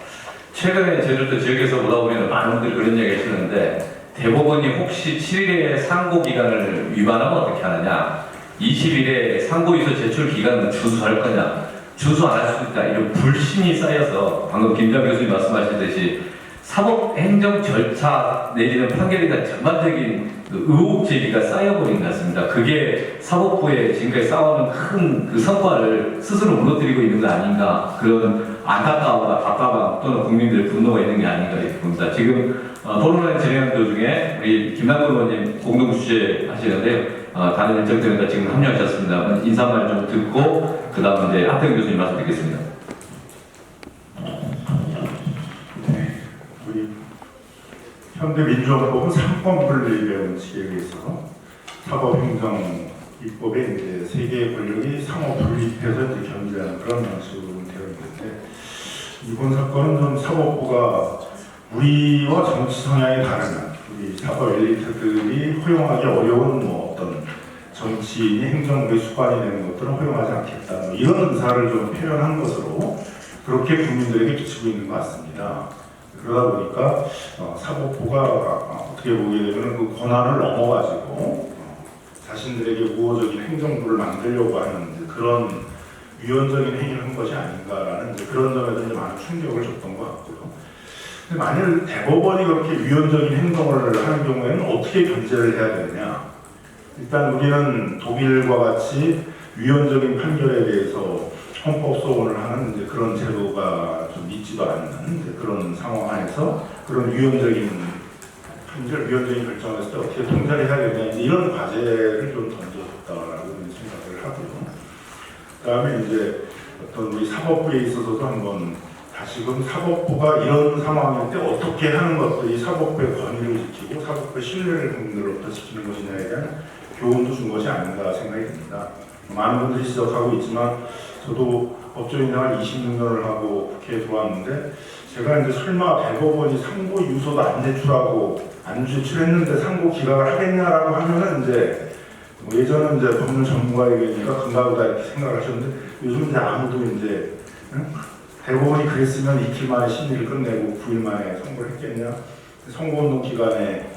최근에 제주도 지역에서 보다 보면 많은 분들이 그런 이야기 하시는데 대법원이 혹시 7일의 상고 기간을 위반하면 어떻게 하느냐, 20일에 상고유서 제출 기간을 주수할 거냐, 주수 안 할 수 있다, 이런 불신이 쌓여서 방금 김정 교수님 말씀하셨듯이 사법행정 절차 내리는 판결에 대한 전반적인 그 의혹 제기가 쌓여버린 것 같습니다. 그게 사법부의 지금까지 쌓아오는 큰 그 성과를 스스로 무너뜨리고 있는 거 아닌가, 그런 안타까움과 답답함 또는 국민들의 분노가 있는 게 아닌가 이렇게 봅니다. 지금 토론회 진행 도중에 우리 김남근 의원님 공동 주재 하시는데요. 다른 일정 때문에 지금 합류하셨습니다. 인사말 좀 듣고 그 다음 이제 하태경 교수님 말씀 듣겠습니다.
우리 현대민주헌법은 삼권분립의 원칙에 의해서 사법행정 입법에 이제 세 개의 권력이 상호 분립해서 이제 견제하는 그런 방식으로 되어 있는데 이번 사건은 좀 사법부가 우리와 정치 성향이 다른 우리 사법 엘리트들이 허용하기 어려운 어떤 정치인이 행정부의 수반이 되는 것들은 허용하지 않겠다 이런 의사를 좀 표현한 것으로 그렇게 국민들에게 비치고 있는 것 같습니다. 그러다 보니까 사법부가 어떻게 보게 되면 그 권한을 넘어가지고 자신들에게 우호적인 행정부를 만들려고 하는 그런 위헌적인 행위를 한 것이 아닌가라는 그런 점에서 이제 많은 충격을 줬던 것 같고요. 근데 만일 대법원이 그렇게 위헌적인 행동을 하는 경우에는 어떻게 견제를 해야 되느냐? 일단 우리는 독일과 같이 위헌적인 판결에 대해서 헌법 소원을 하는 이제 그런 제도가 좀 있지도 않는 이제 그런 상황 안에서 그런 위헌적인 판결, 위헌적인 결정을 했을 때 어떻게 통제를 해야 되냐 이런 과제를 좀 던져줬다라고 생각을 하고요. 그다음에 이제 어떤 우리 사법부에 있어서도 한번 다시금 사법부가 이런 상황일 때 어떻게 하는 것들이 사법부의 권위를 지키고 사법부의 신뢰를 국민들로부터 지키는 것이냐에 대한 교훈도 준 것이 아닌가 생각이 듭니다. 많은 분들이 지적하고 있지만 저도 법조인 생활 26년을 하고 국회에 들어왔는데 제가 이제 설마 대법원이 상고 유서도 안 제출했는데 상고 기각을 하겠냐라고 하면은 이제 예전은 이제 법률 전문가에게니까 금가보다 이렇게 생각을 하셨는데 요즘 이제 아무도 이제 대법원이 그랬으면 이틀 만에 심리를 끝내고 9일 만에 선고를 했겠냐? 선거운동 기간에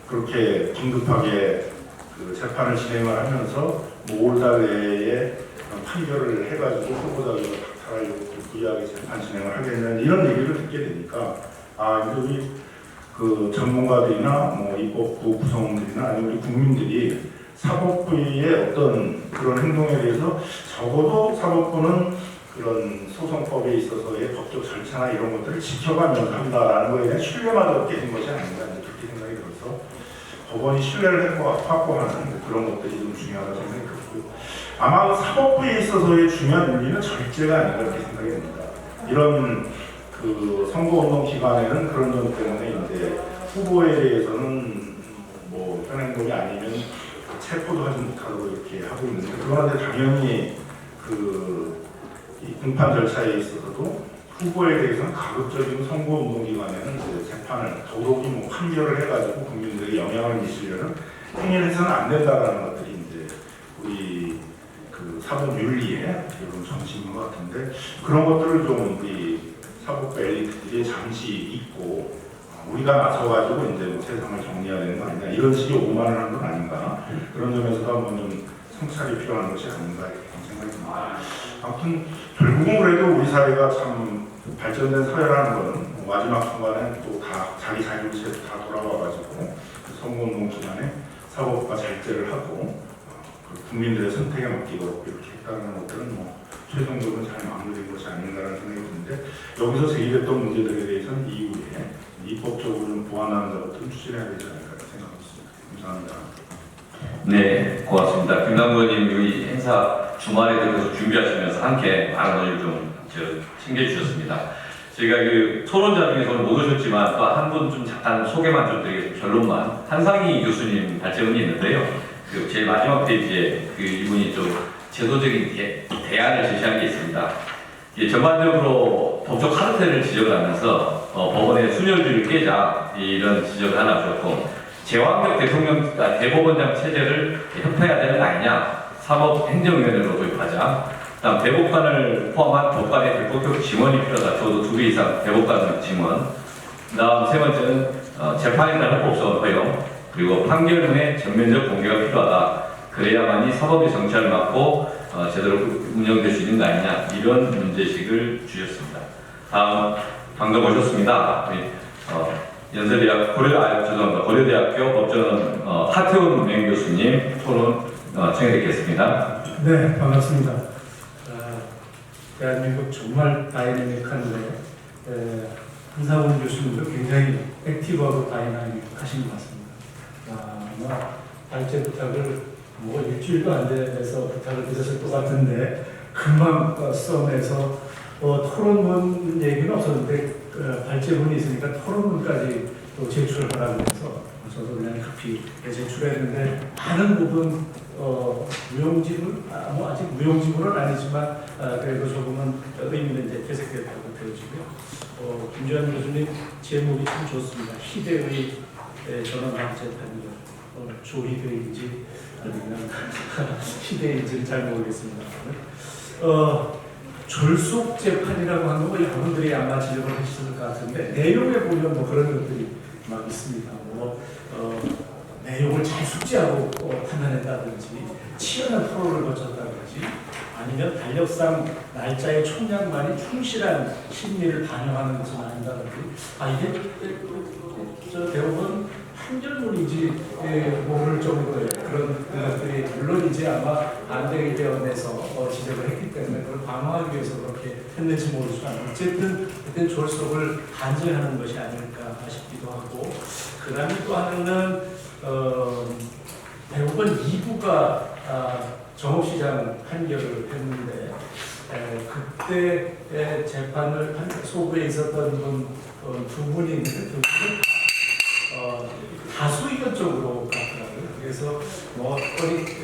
그렇게 긴급하게 그 재판을 진행을 하면서 5월달 내에 판결을 해가지고 후보자가 박탈하려고 부리하게 재판 진행을 하겠냐 이런 얘기를 듣게 되니까 이제 우리 그 전문가들이나 입법부 구성원들이나 아니면 우리 국민들이 사법부의 어떤 그런 행동에 대해서 적어도 사법부는 그런 소송법에 있어서의 법적 절차나 이런 것들을 지켜가면서 한다라는 거에 대한 신뢰마저 깨진 것이 아닌가 그렇게 생각이 들어서 법원이 신뢰를 확보하는 그런 것들이 좀 중요하다고 생각이 들고요. 아마 사법부에 있어서의 중요한 윤리는 절제가 아닌가 그렇게 생각이 됩니다. 이런 그 선거운동 기간에는 그런 점 때문에 이제 후보에 대해서는 현행범이 아니면 체포도 하지 못하고 이렇게 하고 있는데 그런데 당연히 그 이 공판 절차에 있어서도 후보에 대해서는 가급적이면 선거운동기간에는 이제 재판을 더더욱이 뭐 판결을 해가지고 국민들에게 영향을 미치려는 행위를 해서는 안 된다라는 것들이 이제 우리 그 사법 윤리의 이런 정신인 것 같은데, 그런 것들을 좀 우리 사법 엘리트들이 잠시 잊고 우리가 나서가지고 이제 뭐 세상을 정리해야 되는 거 아니냐, 이런 식의 오만을 한 건 아닌가, 그런 점에서도 한번 좀 성찰이 필요한 것이 아닌가 이렇게 생각이 듭니다. 아무튼 결국은 그래도 우리 사회가 참 발전된 사회라는 건 마지막 순간에 또 다 자기 자율性다 돌아와가지고 선거운동 기간에 사법과 절제를 하고 국민들의 선택에 맡기고 이렇게 했다는 것들은 뭐 최종적으로 잘 마무리된 것이 아닌가라는 생각이 드는데, 여기서 제기됐던 문제들에 대해서는 이후에 입법적으로 좀 보완하는 것들은 추진해야 되지 않을까 생각합니다. 감사합니다.
네, 고맙습니다. 김남국 의원님 이 행사 주말에도 계속 준비하시면서 함께 많은 의견 좀 챙겨주셨습니다. 저희가 그 토론자 중에서는 못 오셨지만 또 한 분 좀 잠깐 소개만 좀 드리겠습니다. 결론만. 한상희 교수님 발제문이 있는데요. 그 제일 마지막 페이지에 그 이분이 좀 제도적인 대안을 제시한 게 있습니다. 전반적으로 법적 카르텔을 지적을 하면서 법원의 순혈주의를 깨자 이런 지적을 하나 주셨고, 제왕적 대법원장 체제를 협파해야 되는 거 아니냐, 사법행정위원회로 도입하자. 다음 대법관을 포함한 법관의 대법적 지원이 필요하다. 적어도 2배 이상 대법관 지원. 다음 세 번째는 재판에 따른 법소원 허용, 그리고 판결문의 전면적 공개가 필요하다. 그래야만이 사법의 정치를 막고 제대로 운영될 수 있는 거 아니냐, 이런 문제식을 주셨습니다. 다음 방금 오셨습니다. 연세대학 고려대학교 법전 하태훈 명예교수님 토론 청해
네, 반갑습니다. 대한민국 정말 다이내믹한데 한상훈 교수님도 굉장히 액티브하고 다이나믹하신 것 같습니다. 아마 발제 부탁을 뭐 일주일도 안 돼서 부탁을 드렸을 것 같은데 금방 써내서 토론문 얘기는 없었는데 발제문이 있으니까 토론문까지 또 제출하라고 해서 저도 그냥 급히 제출했는데 많은 부분 무용지물, 아직 무용지물은 아니지만 그래도 조금은 의미는 이제 퇴색됐다고 되어지고요. 김주환 교수님 제목이 참 좋습니다. 희대의 전원학 재판이요. 조희대인지 아니면 희대인지는 잘 모르겠습니다. 졸속 재판이라고 하는 거 여러분들이 아마 지적을 하셨을 것 같은데, 내용에 보면 뭐 그런 것들이 막 있습니다. 내용을 잘 숙지하고 판단했다든지, 치열한 토론을 거쳤다든지, 아니면 달력상 날짜의 총량만이 충실한 심리를 반영하는 것은 아닌다든지, 이게 대부분 판결문인지 모를 정도의 그런 것들이, 물론 이제 아마 반대 의견에서 지적을 했기 때문에 그걸 방어하기 위해서 그렇게 했는지 모르지만, 어쨌든 그때 졸속을 간주하는 것이 아닐까 싶기도 하고, 그 다음에 또 하나는 대법원 2부가 정읍시장 판결을 했는데, 그때 재판을 소부에 있었던 분 두 분이 있는데, 두 분은 다수 의견적으로 갔더라고요. 그래서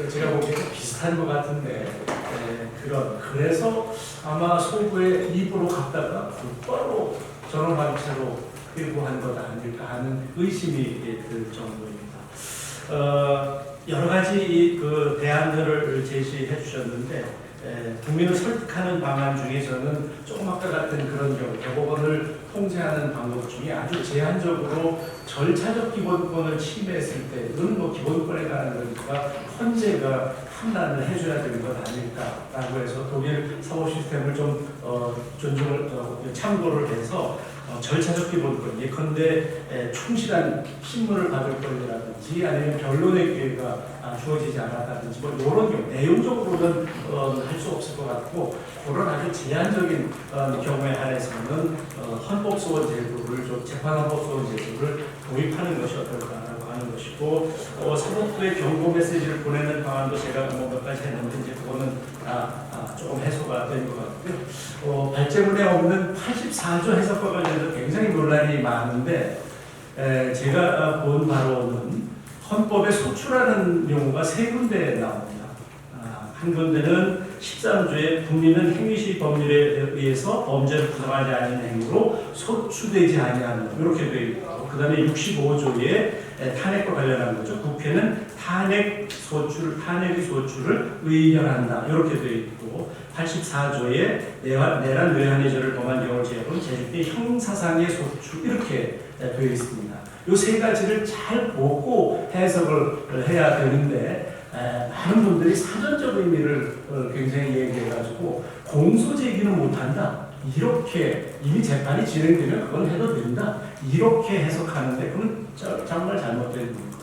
제가 보기에는 비슷한 것 같은데, 그래서 아마 소부의 2부로 갔다가 곧바로 전원방치로 회부한 것 아닐까 하는 의심이 들 정도입니다. 여러 가지 그 대안들을 제시해 주셨는데, 국민을 설득하는 방안 중에서는 조금 아까 같은 그런 경우 대법원을 통제하는 방법 중에 아주 제한적으로 절차적 기본권을 침해했을 때는 뭐 기본권에 관한 거니까 헌재가 판단을 해줘야 되는 것 아닐까라고 해서 독일 사법 시스템을 좀 참고를 해서 절차적 기본권, 예컨대 충실한 신문을 받을 권리라든지 아니면 변론의 기회가 주어지지 않았다든지 뭐 이런 경우, 내용적으로는 할 수 없을 것 같고, 그런 아주 제한적인 경우에 한해서는 헌법소원 제도를 재판헌법소원 제도를 도입하는 것이 어떨까라고 하는 것이고, 사법부에 경고 메시지를 보내는 방안도 제가 몇 가지 했는데 이제 그거는 조금 해소가 된 것 같고요. 발제문에 없는 84조 해석과 관련해서 굉장히 논란이 많은데, 제가 본 바로는 헌법에 소출하는 용어가 세 군데 나옵니다. 한 군데는 13조에 국민은 행위시 법률에 의해서 범죄를 구성하지 않은 행위로 소추되지 아니하는 이렇게 되어 있고, 그 다음에 65조에 탄핵과 관련한 거죠. 국회는 탄핵의 소추를 의결한다 이렇게 되어 있고, 84조에 내란 외환의 죄를 범한 경우를 제외하고는 제주의 형사상의 소추 이렇게 되어 있습니다. 이 세 가지를 잘 보고 해석을 해야 되는데, 많은 분들이 사전적 의미를 굉장히 얘기해가지고 공소 제기는 못한다 이렇게, 이미 재판이 진행되면 그건 해도 된다 이렇게 해석하는데 그건 정말 잘못된 겁니다.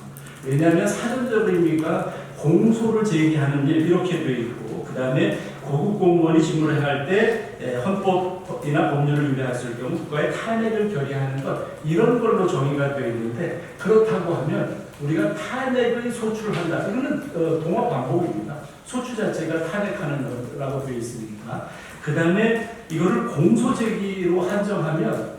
왜냐하면 사전적 의미가 공소를 제기하는 일 이렇게 되어 있고, 그 다음에 고급 공무원이 직무를 할 때 헌법이나 법률을 위반했을 경우 국가의 탄핵을 결의하는 것, 이런 걸로 정의가 되어 있는데, 그렇다고 하면 우리가 탄핵의 소추를 한다, 이거는 동학 반복입니다. 소추 자체가 탄핵하는 거라고 되어 있으니까. 그 다음에 이거를 공소 제기로 한정하면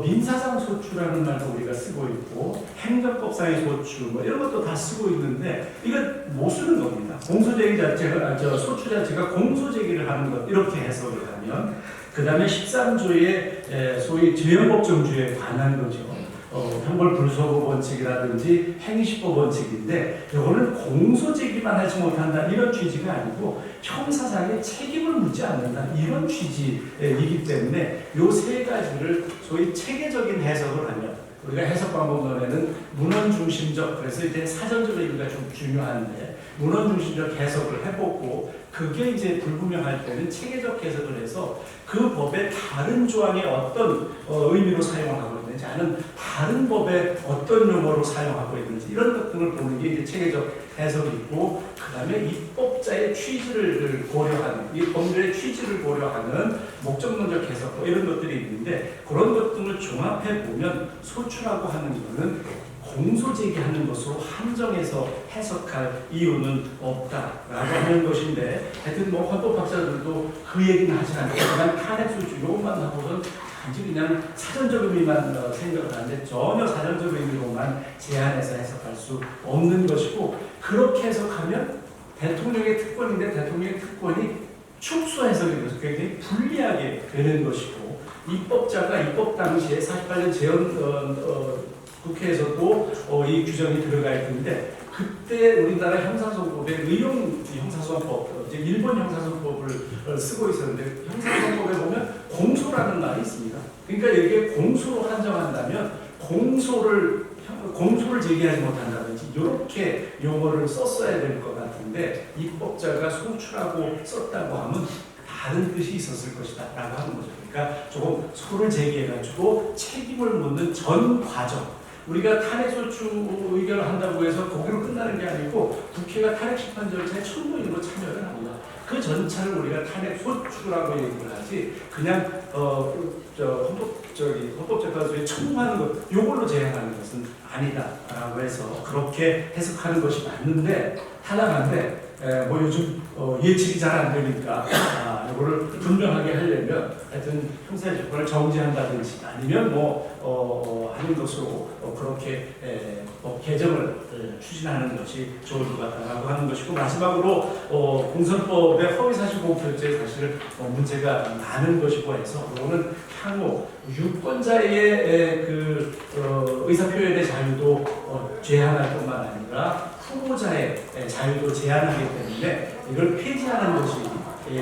민사상 소추라는 말도 우리가 쓰고 있고, 행정법상의 소추 뭐 이런 것도 다 쓰고 있는데, 이건 못 쓰는 겁니다. 공소제기 자체가, 소추 자체가 공소제기를 하는 것 이렇게 해석을 하면, 그 다음에 13조의 소위 죄형법정주에 관한 거죠. 형벌불소급 원칙이라든지 행시법 원칙인데, 이거는 공소제기만 하지 못한다 이런 취지가 아니고 형사상의 책임을 묻지 않는다 이런 취지이기 때문에 이 세 가지를 소위 체계적인 해석을 하면, 우리가 해석 방법론에는 문헌 중심적, 그래서 이제 사전적 의미가 좀 중요한데 문헌 중심적 해석을 해보고, 그게 이제 불분명할 때는 체계적 해석을 해서 그 법의 다른 조항에 어떤 의미로 사용하고 있는지, 아니면 다른 법에 어떤 용어로 사용하고 있는지, 이런 것 등을 보는 게 이제 체계적 해석이고, 그 다음에 입법자의 취지를 고려하는, 이 법률의 취지를 고려하는 목적론적 해석 뭐 이런 것들이 있는데, 그런 것 등을 종합해 보면 소추라고 하는 것은 공소제기하는 것으로 한정해서 해석할 이유는 없다라고 하는 것인데, 하여튼 뭐 헌법학자들도 그 얘기는 하지 않고 그냥 탄핵소추 이것만 하고는 단지 그냥 사전적 의미만 생각을 하는데, 전혀 사전적 의미로만 제한해서 해석할 수 없는 것이고, 그렇게 해석하면 대통령의 특권인데 대통령의 특권이 축소 해석이 돼서 굉장히 불리하게 되는 것이고, 입법자가 입법 당시에 48년 재헌 국회에서도 이 규정이 들어가 있는데, 그때 우리나라 형사소송법에 의용 형사소송법, 이제 일본 형사소송법을 쓰고 있었는데, 형사소송법에 보면 공소라는 말이 있습니다. 그러니까 여기에 공소로 한정한다면 공소를 제기하지 못한다든지 이렇게 용어를 썼어야 될 것 같은데, 입법자가 소추라고 썼다고 하면 다른 뜻이 있었을 것이다 라고 하는 거죠. 그러니까 조금 소를 제기해가지고 책임을 묻는 전 과정, 우리가 탄핵소추 의결을 한다고 해서 거기로 끝나는 게 아니고 국회가 탄핵심판 절차에 천무인으로 참여를 합니다. 그 전차를 우리가 탄핵소추라고 얘기를 하지, 그냥 헌법재판소에 청구하는 것 요걸로 제한하는 것은 아니다라고 해서 그렇게 해석하는 것이 맞는데, 타당한데 뭐 요즘 예측이 잘 안 되니까 이거를 분명하게 하려면 하여튼 형사재판을 정지한다든지 아니면 하는 것으로 그렇게 법 개정을 추진하는 것이 좋을 것 같다라고 하는 것이고, 마지막으로 공선법의 허위사실 공표죄에 사실 문제가 많은 것이고 해서, 이거는 향후 유권자의 그 의사표현의 자유도 제한할 뿐만 아니라 후보자의 자유도 제한하기 때문에 이걸 폐지하는 것이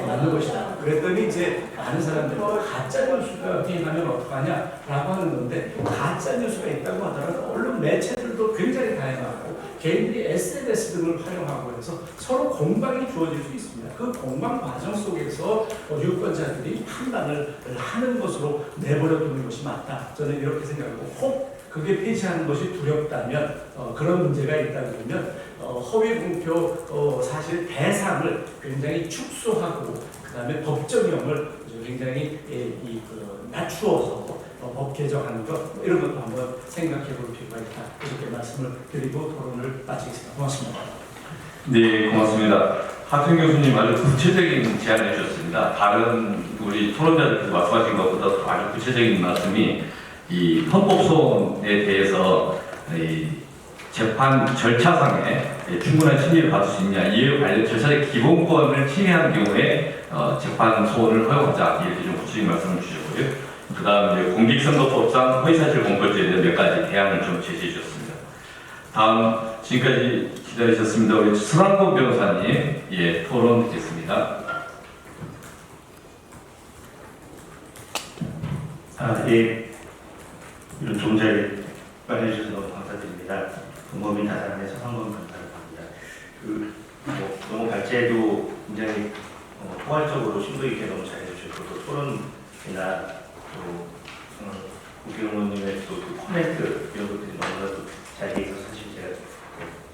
맞는 것이다. 그랬더니 이제 많은 사람들이 가짜 뉴스가 유행하면 어떡하냐라고 하는 건데, 가짜 뉴스가 있다고 하더라도 언론 매체들도 굉장히 다양하고 개인들이 SNS 등을 활용하고 해서 서로 공방이 주어질 수 있습니다. 그 공방 과정 속에서 유권자들이 판단을 하는 것으로 내버려두는 것이 맞다. 저는 이렇게 생각하고, 혹 그게 폐지하는 것이 두렵다면, 그런 문제가 있다 그러면 허위 공표 사실 대상을 굉장히 축소하고, 그 다음에 법정형을 굉장히 낮추어서 법 개정하는 것, 이런 것도 한번 생각해 볼 필요가 있다, 이렇게 말씀을 드리고 토론을 마치겠습니다. 고맙습니다.
네, 고맙습니다. 하승 교수님 아주 구체적인 제안을 해주셨습니다. 다른 우리 토론자들 말씀하신 것보다 아주 구체적인 말씀이, 이 헌법소원에 대해서 이 재판 절차상에 충분한 심리를 받을 수 있냐, 이에 관련 절차적 기본권을 침해한 경우에 재판 소원을 허용하자, 이렇게 좀 구체적인 말씀을 주셨고요. 그 다음 이제 공직선거법상 허위사실 공표죄에 대한 몇 가지 대안을 좀 제시해 주셨습니다. 다음 지금까지 기다리셨습니다. 우리 수랑국 변호사님, 예, 토론 듣겠습니다.
예, 이런 좋은 자리 마련해주셔서 너무 감사드립니다. 동범인 다산의 서상범 변호사라고 합니다. 너무 발제도 굉장히 포괄적으로 심도 있게 너무 잘해주셨고, 또 토론이나 또 국회의원님의 또 그 코멘트 이런 것들이 너무나도 잘 돼 있어서 사실 제가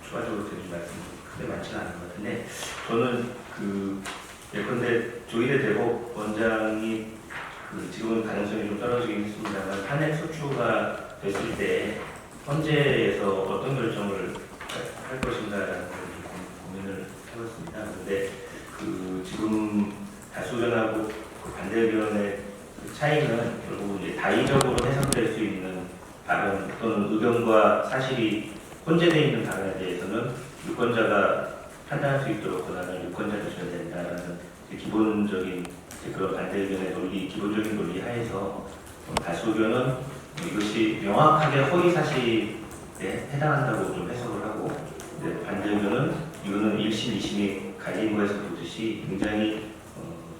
추가적으로 드릴 말씀이 크게 많지는 않은 것 같은데, 저는 예컨대 조희대 대법원장이 지금은 가능성이 좀 떨어지긴 했습니다만 탄핵 소추가 됐을 때 헌재에서 어떤 결정을 할 것인가라는 걸 고민을 해봤습니다. 그런데 지금 다수견하고 반대 의견의 차이는 결국 이제 다의적으로 해석될 수 있는 발언 또는 의견과 사실이 혼재되어 있는 발언에 대해서는 유권자가 판단할 수 있도록 권한을 유권자가 줘야 된다라는 기본적인 그런 반대 의견의 논리, 기본적인 논리 하에서 다수 의견은 이것이 명확하게 허위 사실에 해당한다고 좀 해석을 하고, 반대 의견은 이거는 1심, 2심이 갈린 거에서 보듯이 굉장히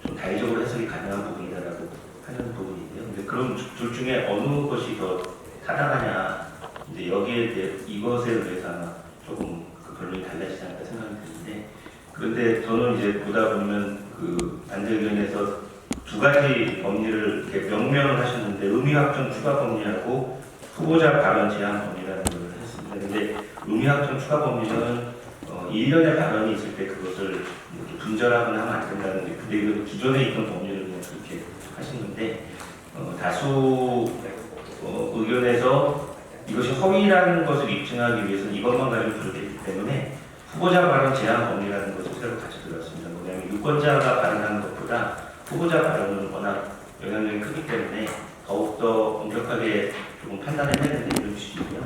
좀 다의적으로 해석이 가능한 부분이다라고 하는 부분인데요. 근데 그럼 둘 중에 어느 것이 더 타당하냐, 이제 여기에 대해 이것에 의해서 아마 조금 결론이 달라지지 않을까 생각이 드는데, 그런데 저는 이제 보다 보면 반대 의견에서 두 가지 법리를 이렇게 명명을 하셨는데, 의미확정 추가 법리하고 후보자 발언 제한 법리라는 걸 했습니다. 근데 의미확정 추가 법리는 1년의 발언이 있을 때 그것을 이렇게 분절하거나 하면 안 된다는데, 근데 이거 기존에 있던 법리를 그냥 그렇게 하신 건데, 다수 의견에서 이것이 허위라는 것을 입증하기 위해서는 이것만 가지고 그렇기 때문에 후보자 발언 제한 법리라는 것을 새로 같이 들었습니다. 뭐냐면 유권자가 발언하는 것보다 후보자 발언은 워낙 영향력이 크기 때문에 더욱더 엄격하게 조금 판단을 해야 되는 이런 취지고요.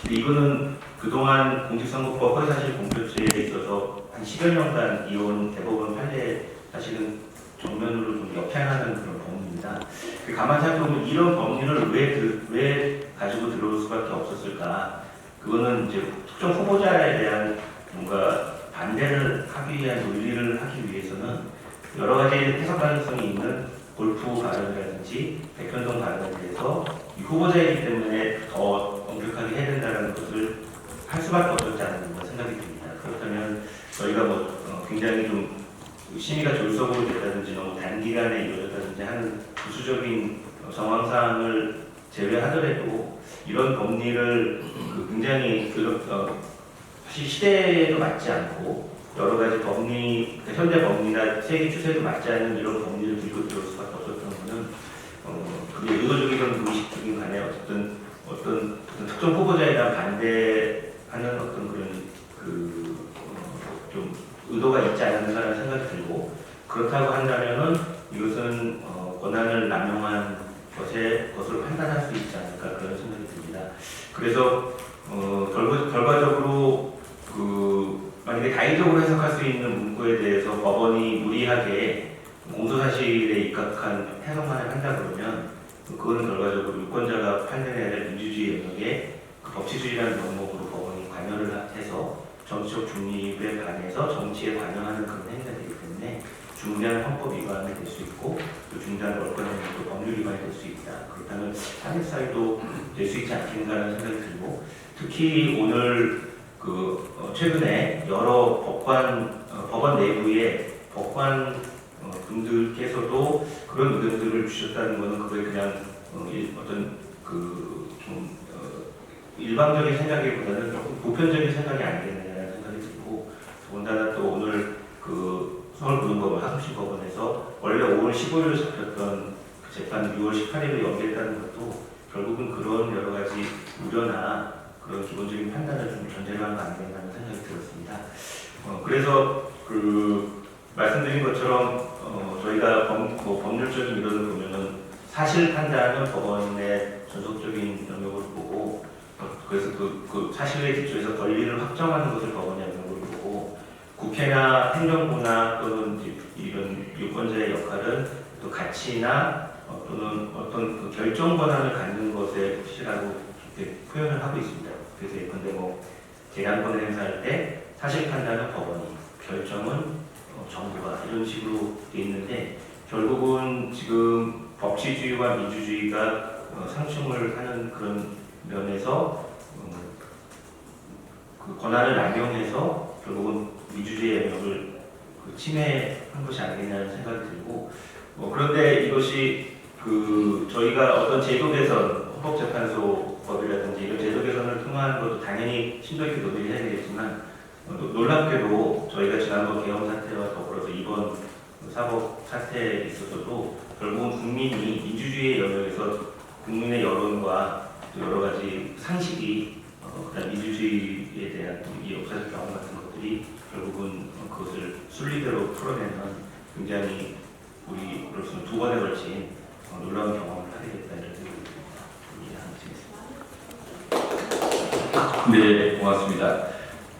이거는 그동안 공직선거법 허위사실 공표죄에 있어서 한 10여 년간 이어온 대법원 판례 사실은 정면으로 좀 역행하는 그런 법리입니다. 가만 생각해보면 이런 법리를 왜 가지고 들어올 수밖에 없었을까? 그거는 이제 특정 후보자에 대한 뭔가 반대를 하기 위한 논리를 하기 위해서는 여러 가지 해석 가능성이 있는 골프 발언이라든지 백현동 발언에 대해서 이 후보자이기 때문에 더 엄격하게 해야 된다는 것을 할 수밖에 없었지 않나 생각이 듭니다. 그렇다면 저희가 굉장히 좀 심의가 졸속으로 됐다든지 너무 단기간에 이루어졌다든지 하는 부수적인 정황상을 제외하더라도 이런 법리를 굉장히 사실 시대에도 맞지 않고 여러 가지 법리, 현대 법리나 세계 추세에도 맞지 않는 이런 법리를 들고 들어올 수밖에 없었던 것은 그게 의도적이든 무의식적인 간에 어떤 특정 후보자에 대한 반대하는 어떤 그런 좀 의도가 있지 않는가라는 생각이 들고, 그렇다고 한다면은 이것은 권한을 남용한 것으로 판단할 수 있지 않을까 그런 생각이 듭니다. 그래서 결과적으로 만약에 다의적으로 해석할 수 있는 문구에 대해서 법원이 무리하게 공소사실에 입각한 해석만을 한다 그러면 그거는 결과적으로 유권자가 판단해야 될 민주주의 영역에 법치주의라는 명목으로 법원이 관여를 해서 정치적 중립에 반해서 정치에 관여하는 그런 행위가 되기 때문에 중대한 헌법 위반이 될 수 있고 또 중대한 월권의 또 법률 위반이 될 수 있다. 그렇다면 탄핵사유도 될 수 있지 않겠는가라는 생각이 들고, 특히 오늘 최근에 여러 법원 내부에 법관 분들께서도 그런 의견들을 주셨다는 것은 그게 그냥 어떤 일방적인 생각이보다는 조금 보편적인 생각이 아니겠느냐는 생각이 들고, 더군다나 또 오늘 서울고등법원 하동시법원에서 원래 5월 15일로 잡혔던 재판 6월 18일로 연기했다는 것도 결국은 그런 여러 가지 우려나 그런 기본적인 판단을 좀 전제로 한 거 아니겠냐는 생각이 들었습니다. 그래서 말씀드린 것처럼 저희가 법률적인 이론을 보면은 사실 판단은 법원의 전속적인 영역으로 보고, 그래서 그 사실에 기초해서 권리를 확정하는 것을 법원의 영역으로 국회나 행정부나 또는 이런 유권자의 역할은 또 가치나 또는 어떤 그 결정 권한을 갖는 것이라고 이렇게 표현을 하고 있습니다. 그래서 예컨대 뭐 재량권을 행사할 때 사실 판단은 법원이, 결정은 정부가 이런 식으로 돼 있는데 결국은 지금 법치주의와 민주주의가 상충을 하는 그런 면에서 그 권한을 남용해서 결국은 민주주의의 영역을 침해한 것이 아니겠냐는 생각이 들고 그런데 이것이 저희가 어떤 제도 개선, 헌법재판소법이라든지 이런 제도 개선을 통한 것도 당연히 심도 있게 논의를 해야 되겠지만 놀랍게도 저희가 지난번 계엄 사태와 더불어서 이번 사법 사태에 있어서도 결국은 국민이 민주주의의 영역에서 국민의 여론과 또 여러 가지 상식이 그다음 민주주의에 대한 이 역사적 경험 같은 것들이 결국은 그것을 순리대로 풀어내는 굉장히 우리로서는 두 번에 걸친 놀라운 경험을 하게 됐다는 생각이 듭니다.
네, 고맙습니다.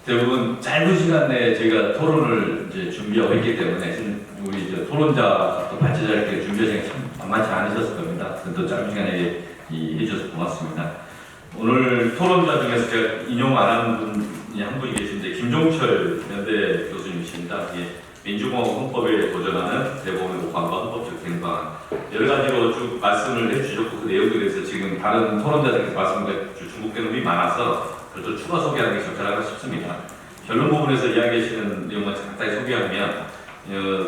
대부분 짧은 시간 내에 저희가 토론을 이제 준비하고 있기 때문에 우리 이제 토론자 또 발제자들께 준비하시기 참 만만치 않으셨을 겁니다. 또 짧은 시간에 해주셔서 고맙습니다. 오늘 토론자 중에서 제가 인용 안 하는 분이 한 분이 계신데 김종철 연대 교수님이십니다. 민주공화국 헌법에 도전하는 대법원의 모방과 헌법적 개정안 여러 가지로 쭉 말씀을 해주셨고 그 내용에 대해서 지금 다른 토론자들께서 말씀해 줄 중복된 부분이 많아서 별도 추가 소개하는 게 적절하다 싶습니다. 결론 부분에서 이야기하시는 내용만 간단히 소개하면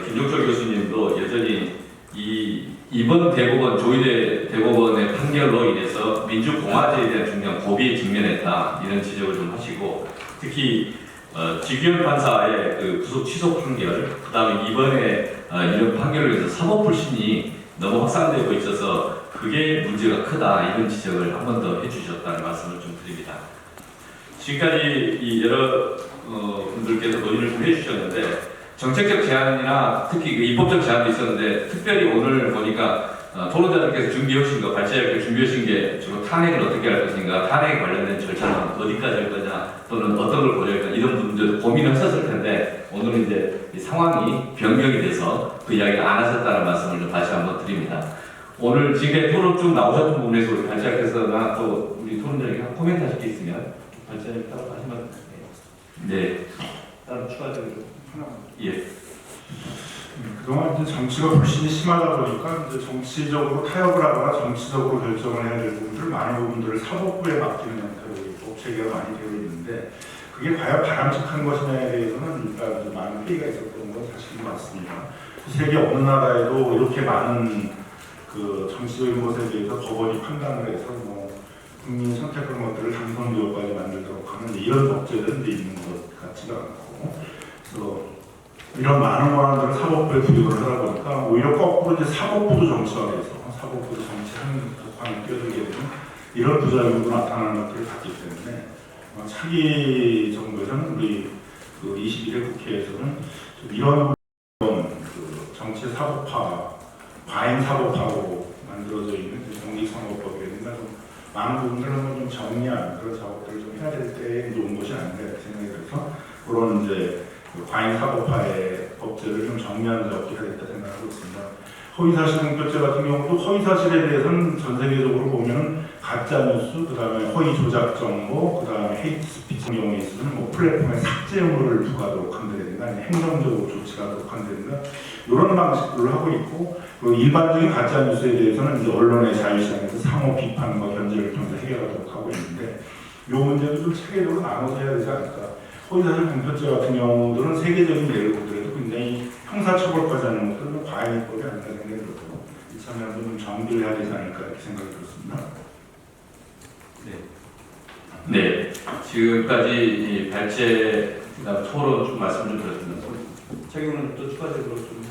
김종철 교수님도 여전히 이번 조희대 대법원의 판결로 인해서 민주공화제에 대한 중요한 고비에 직면했다 이런 지적을 좀 하시고 특히 지규현 판사의 그 구속 취소 판결, 그 다음에 이번에 이런 판결로 인해서 사법 불신이 너무 확산되고 있어서 그게 문제가 크다 이런 지적을 한 번 더 해주셨다는 말씀을 좀 드립니다. 지금까지 여러 분들께서 논의를 좀 해주셨는데 정책적 제안이나 특히 그 입법적 제안도 있었는데 특별히 오늘 보니까 토론자들께서 준비해 오신 거, 발제자들께서 준비해 오신 게 주로 탄핵을 어떻게 할 것인가, 탄핵에 관련된 절차는 어디까지 할 거냐, 또는 어떤 걸 고려할 거냐 이런 부분들도 고민을 하셨을 텐데 오늘은 이제 이 상황이 변경이 돼서 그 이야기를 안 하셨다는 말씀을 좀 다시 한번 드립니다. 오늘 지금까지 토론 쭉 나오셨던 부분에서 우리 발제자께서나 또 우리 토론자에게 코멘트 하실 게 있으면 발제자님 따로 하시면 네. 따로 추가적으로 예.
그동안 이제 정치가 불신이 심하다 보니까 이제 정치적으로 타협을 하거나 정치적으로 결정을 해야 될 부분들 많은 부분들을 사법부에 맡기는 형태로 법 체계가 많이 되어 있는데 그게 과연 바람직한 것이냐에 대해서는 일단 이제 많은 회의가 있었던 건 사실인 것 같습니다. 세계 어느 나라에도 이렇게 많은 그 정치적인 것에 대해서 법원이 판단을 해서 뭐 국민이 선택한 것들을 당선교육까지 만들도록 하는 이런 법제들은 있는 것 같지가 않고 그래서 이런 많은 권한들을 사법부에 부여를 하다 보니까 오히려 거꾸로 이제 사법부도 정치화돼서 사법부도 정치하는 법안을 끼어들게 되는 이런 부작용도 나타나는 것들을 봤기 때문에 차기 정부에서는 우리 그 21대 국회에서는 좀 이런 그 정치 사법화, 과잉 사법화로 만들어져 있는 공직선거법이라든가 좀 많은 부분들을 한번 좀 정리하는 그런 작업들을 좀 해야 될 때에 이제 온 것이 아닌가 생각이 들어서 그런 이제 과잉 사법화의 법제를 좀 정리하는 작업이 해야겠다 생각하고 있습니다. 허위사실 공표죄 같은 경우도 허위사실에 대해서는 전 세계적으로 보면 가짜뉴스, 그 다음에 허위 조작 정보, 그 다음에 헤이트 스피치 경우에 있어서는 뭐 플랫폼에 삭제 의무를 부과하도록 한다든가 아니면 행정적으로 조치하도록 한다든가 이런 방식들을 하고 있고 그 일반적인 가짜뉴스에 대해서는 이제 언론의 자유시장에서 상호 비판과 견제를 통해서 해결하도록 하고 있는데 이 문제도 좀 체계적으로 나눠서 해야 되지 않을까. 허위사실 공표죄 같은 경우들은 세계적인 예를 보더라도 굉장히 형사처벌까지 하는 것들은 과잉법이 아닌가 생각이 들고 이참에 한번 좀 정비를 해야 되지 않을까 이렇게 생각이 들었습니다.
네. 지금까지 이 발제 그다음 토론 좀 말씀 좀 드렸습니다. 최경은 또 추가적으로 좀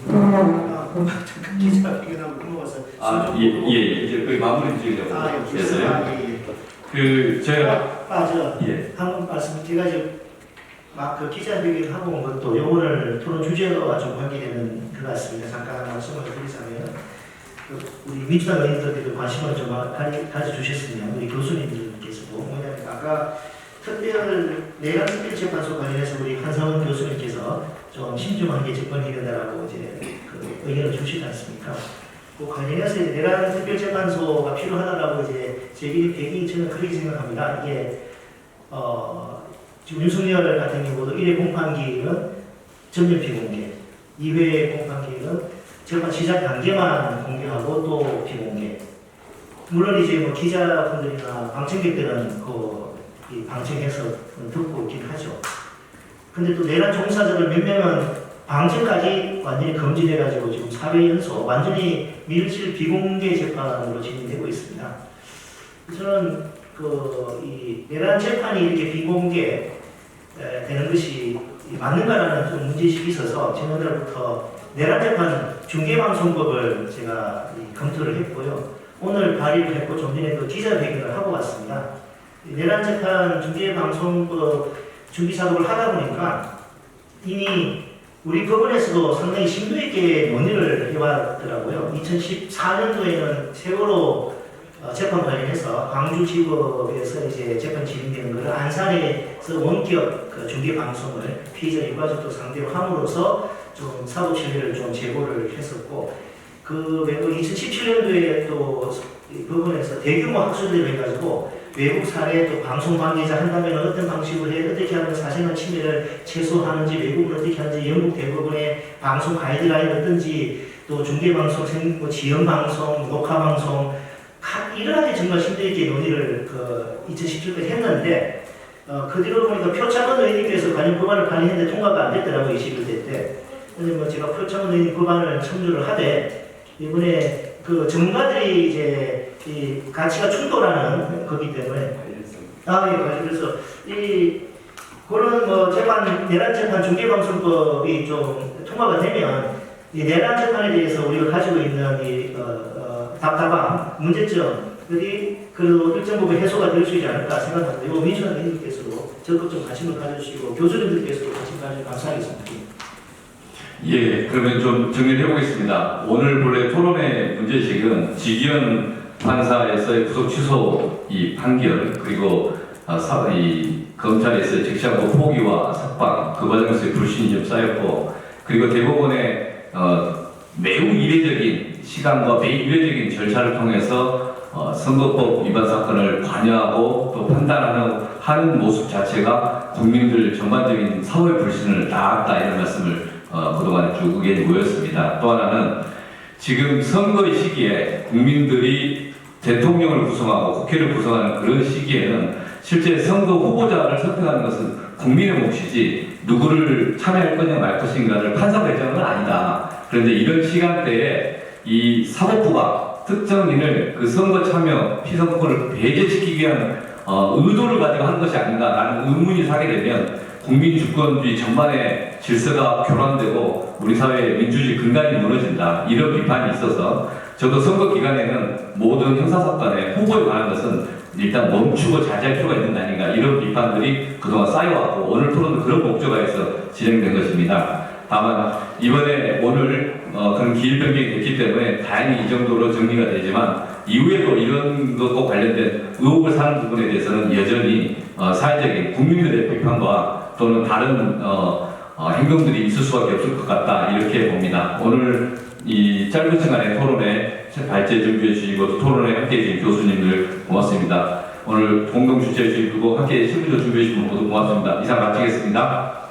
기자 회견하고 넘어가서
이제 거의 마무리 지으려고 해서요. 그 제가
한번 말씀 제가 지금 그 기자회견 하고 온 것도 오늘 토론 주제와 좀 관계되는 것 같습니다. 잠깐 말씀을 드리자면 우리 민주당 의원들께도 관심을 좀 가져주셨으면 우리 교수님들께서도 왜냐하면 아까 내란 특별재판소 관련해서 우리 한상원 교수님께서 좀 신중하게 접근해야 된다라고 이제 그 의견을 주시지 않습니까? 그 관련해서 이제 내란 특별재판소가 필요하다라고 이제 제기 배경이 저는 그렇게 생각합니다. 이게 지금 윤석열 같은 경우도 1회 공판기일은 전면 비공개, 2회 공판기일은 재판 시작 단계만 공개하고 또 비공개. 물론 이제 뭐 기자분들이나 방청객들은 이 방청해서 듣고 있긴 하죠. 근데 또 내란 종사자들 몇 명은 방청까지 완전히 금지돼가지고 지금 사회 연소 완전히 밀실 비공개 재판으로 진행되고 있습니다. 저는 이 내란 재판이 이렇게 비공개 되는 것이 맞는가라는 좀 문제의식이 있어서 지난달부터 내란 재판 중계방송법을 제가 검토를 했고요. 오늘 발의를 했고 좀 전에 그 기자회견을 하고 왔습니다. 내란 재판 중계방송법 준비 작업을 하다 보니까 이미 우리 법원에서도 상당히 심도 있게 논의를 해왔더라고요. 2014년도에는 세월호 재판 관련해서 광주지법에서 이제 재판 진행되는 것을 안산에서 원격 중계 방송을 피의자 유가족도 상대로 함으로써 좀 사법 신뢰를 좀 제고를 했었고, 그 외국 2017년도에 또 법원에서 대규모 학술대를 해가지고 외국 사례 또 방송 관계자 한다면 어떤 방식으로 해 어떻게 하면 사생활 침해를 최소화하는지, 외국은 어떻게 하는지, 영국 대법원의 방송 가이드라인 어떤지, 또 중계 방송, 지연 방송, 녹화 방송 여러 가지 정말 심도 있게 논의를 2017년에 했는데 그 뒤로 보니까 표창원 의원님께서 관련 법안을 발의했는데 통과가 안 됐더라고요. 21대 때. 근데 뭐 제가 표창원 의원님 법안을 참조를 하되 이번에 그 전문가들이 이제 이 가치가 충돌하는 거기 때문에 예, 그래서 그런 뭐 내란 재판 중계방송법이 좀 통과가 되면 이 내란 재판에 대해서 우리가 가지고 있는 답답함, 문제점들이 그래도 일정 부분 해소가 될 수 있지 않을까 생각합니다. 이거 민주당 의원님께서도 적극 좀 관심을 가져주시고 교수님들께서도 관심 가지고 감사하겠습니다.
예, 그러면 좀 정리를 해보겠습니다. 오늘 본래 토론의 문제식은 지기현 판사에서의 구속 취소 이 판결, 그리고 이 검찰에서의 적시하고 포기와 석방, 그 과정에서의 불신이 좀 쌓였고, 그리고 대법원의 매우 이례적인 시간과 매우 이례적인 절차를 통해서 선거법 위반 사건을 관여하고 또 판단하는 모습 자체가 국민들 전반적인 사회 불신을 낳았다, 이런 말씀을 그동안 쭉 의견이 모였습니다. 또 하나는 지금 선거의 시기에 국민들이 대통령을 구성하고 국회를 구성하는 그런 시기에는 실제 선거 후보자를 선택하는 것은 국민의 몫이지 누구를 참여할 거냐 말 것인가를 판사 결정하는 건 아니다. 그런데 이런 시간대에 이 사법부가 특정인을 그 선거 참여 피선거를 배제시키기 위한 의도를 가지고 하는 것이 아닌가라는 의문이 사게 되면 국민 주권주의 전반의 질서가 교란되고 우리 사회의 민주주의 근간이 무너진다, 이런 비판이 있어서 저도 선거 기간에는 모든 형사사건의 후보에 관한 것은 일단 멈추고 자제할 필요가 있는 거 아닌가, 이런 비판들이 그동안 쌓여왔고 오늘 토론도 그런 목적에서 진행된 것입니다. 다만 이번에 오늘 그런 기일 변경이 됐기 때문에 다행히 이 정도로 정리가 되지만 이후에도 이런 것과 관련된 의혹을 사는 부분에 대해서는 여전히 사회적인 국민들의 비판과 또는 다른 행동들이 있을 수밖에 없을 것 같다, 이렇게 봅니다. 오늘 이 짧은 시간에 토론에 발제 준비해 주시고 토론에 함께해 주신 교수님들 고맙습니다. 오늘 공동 주최해 주시고 함께해 심리도 준비해 주신 모두 고맙습니다. 이상 마치겠습니다.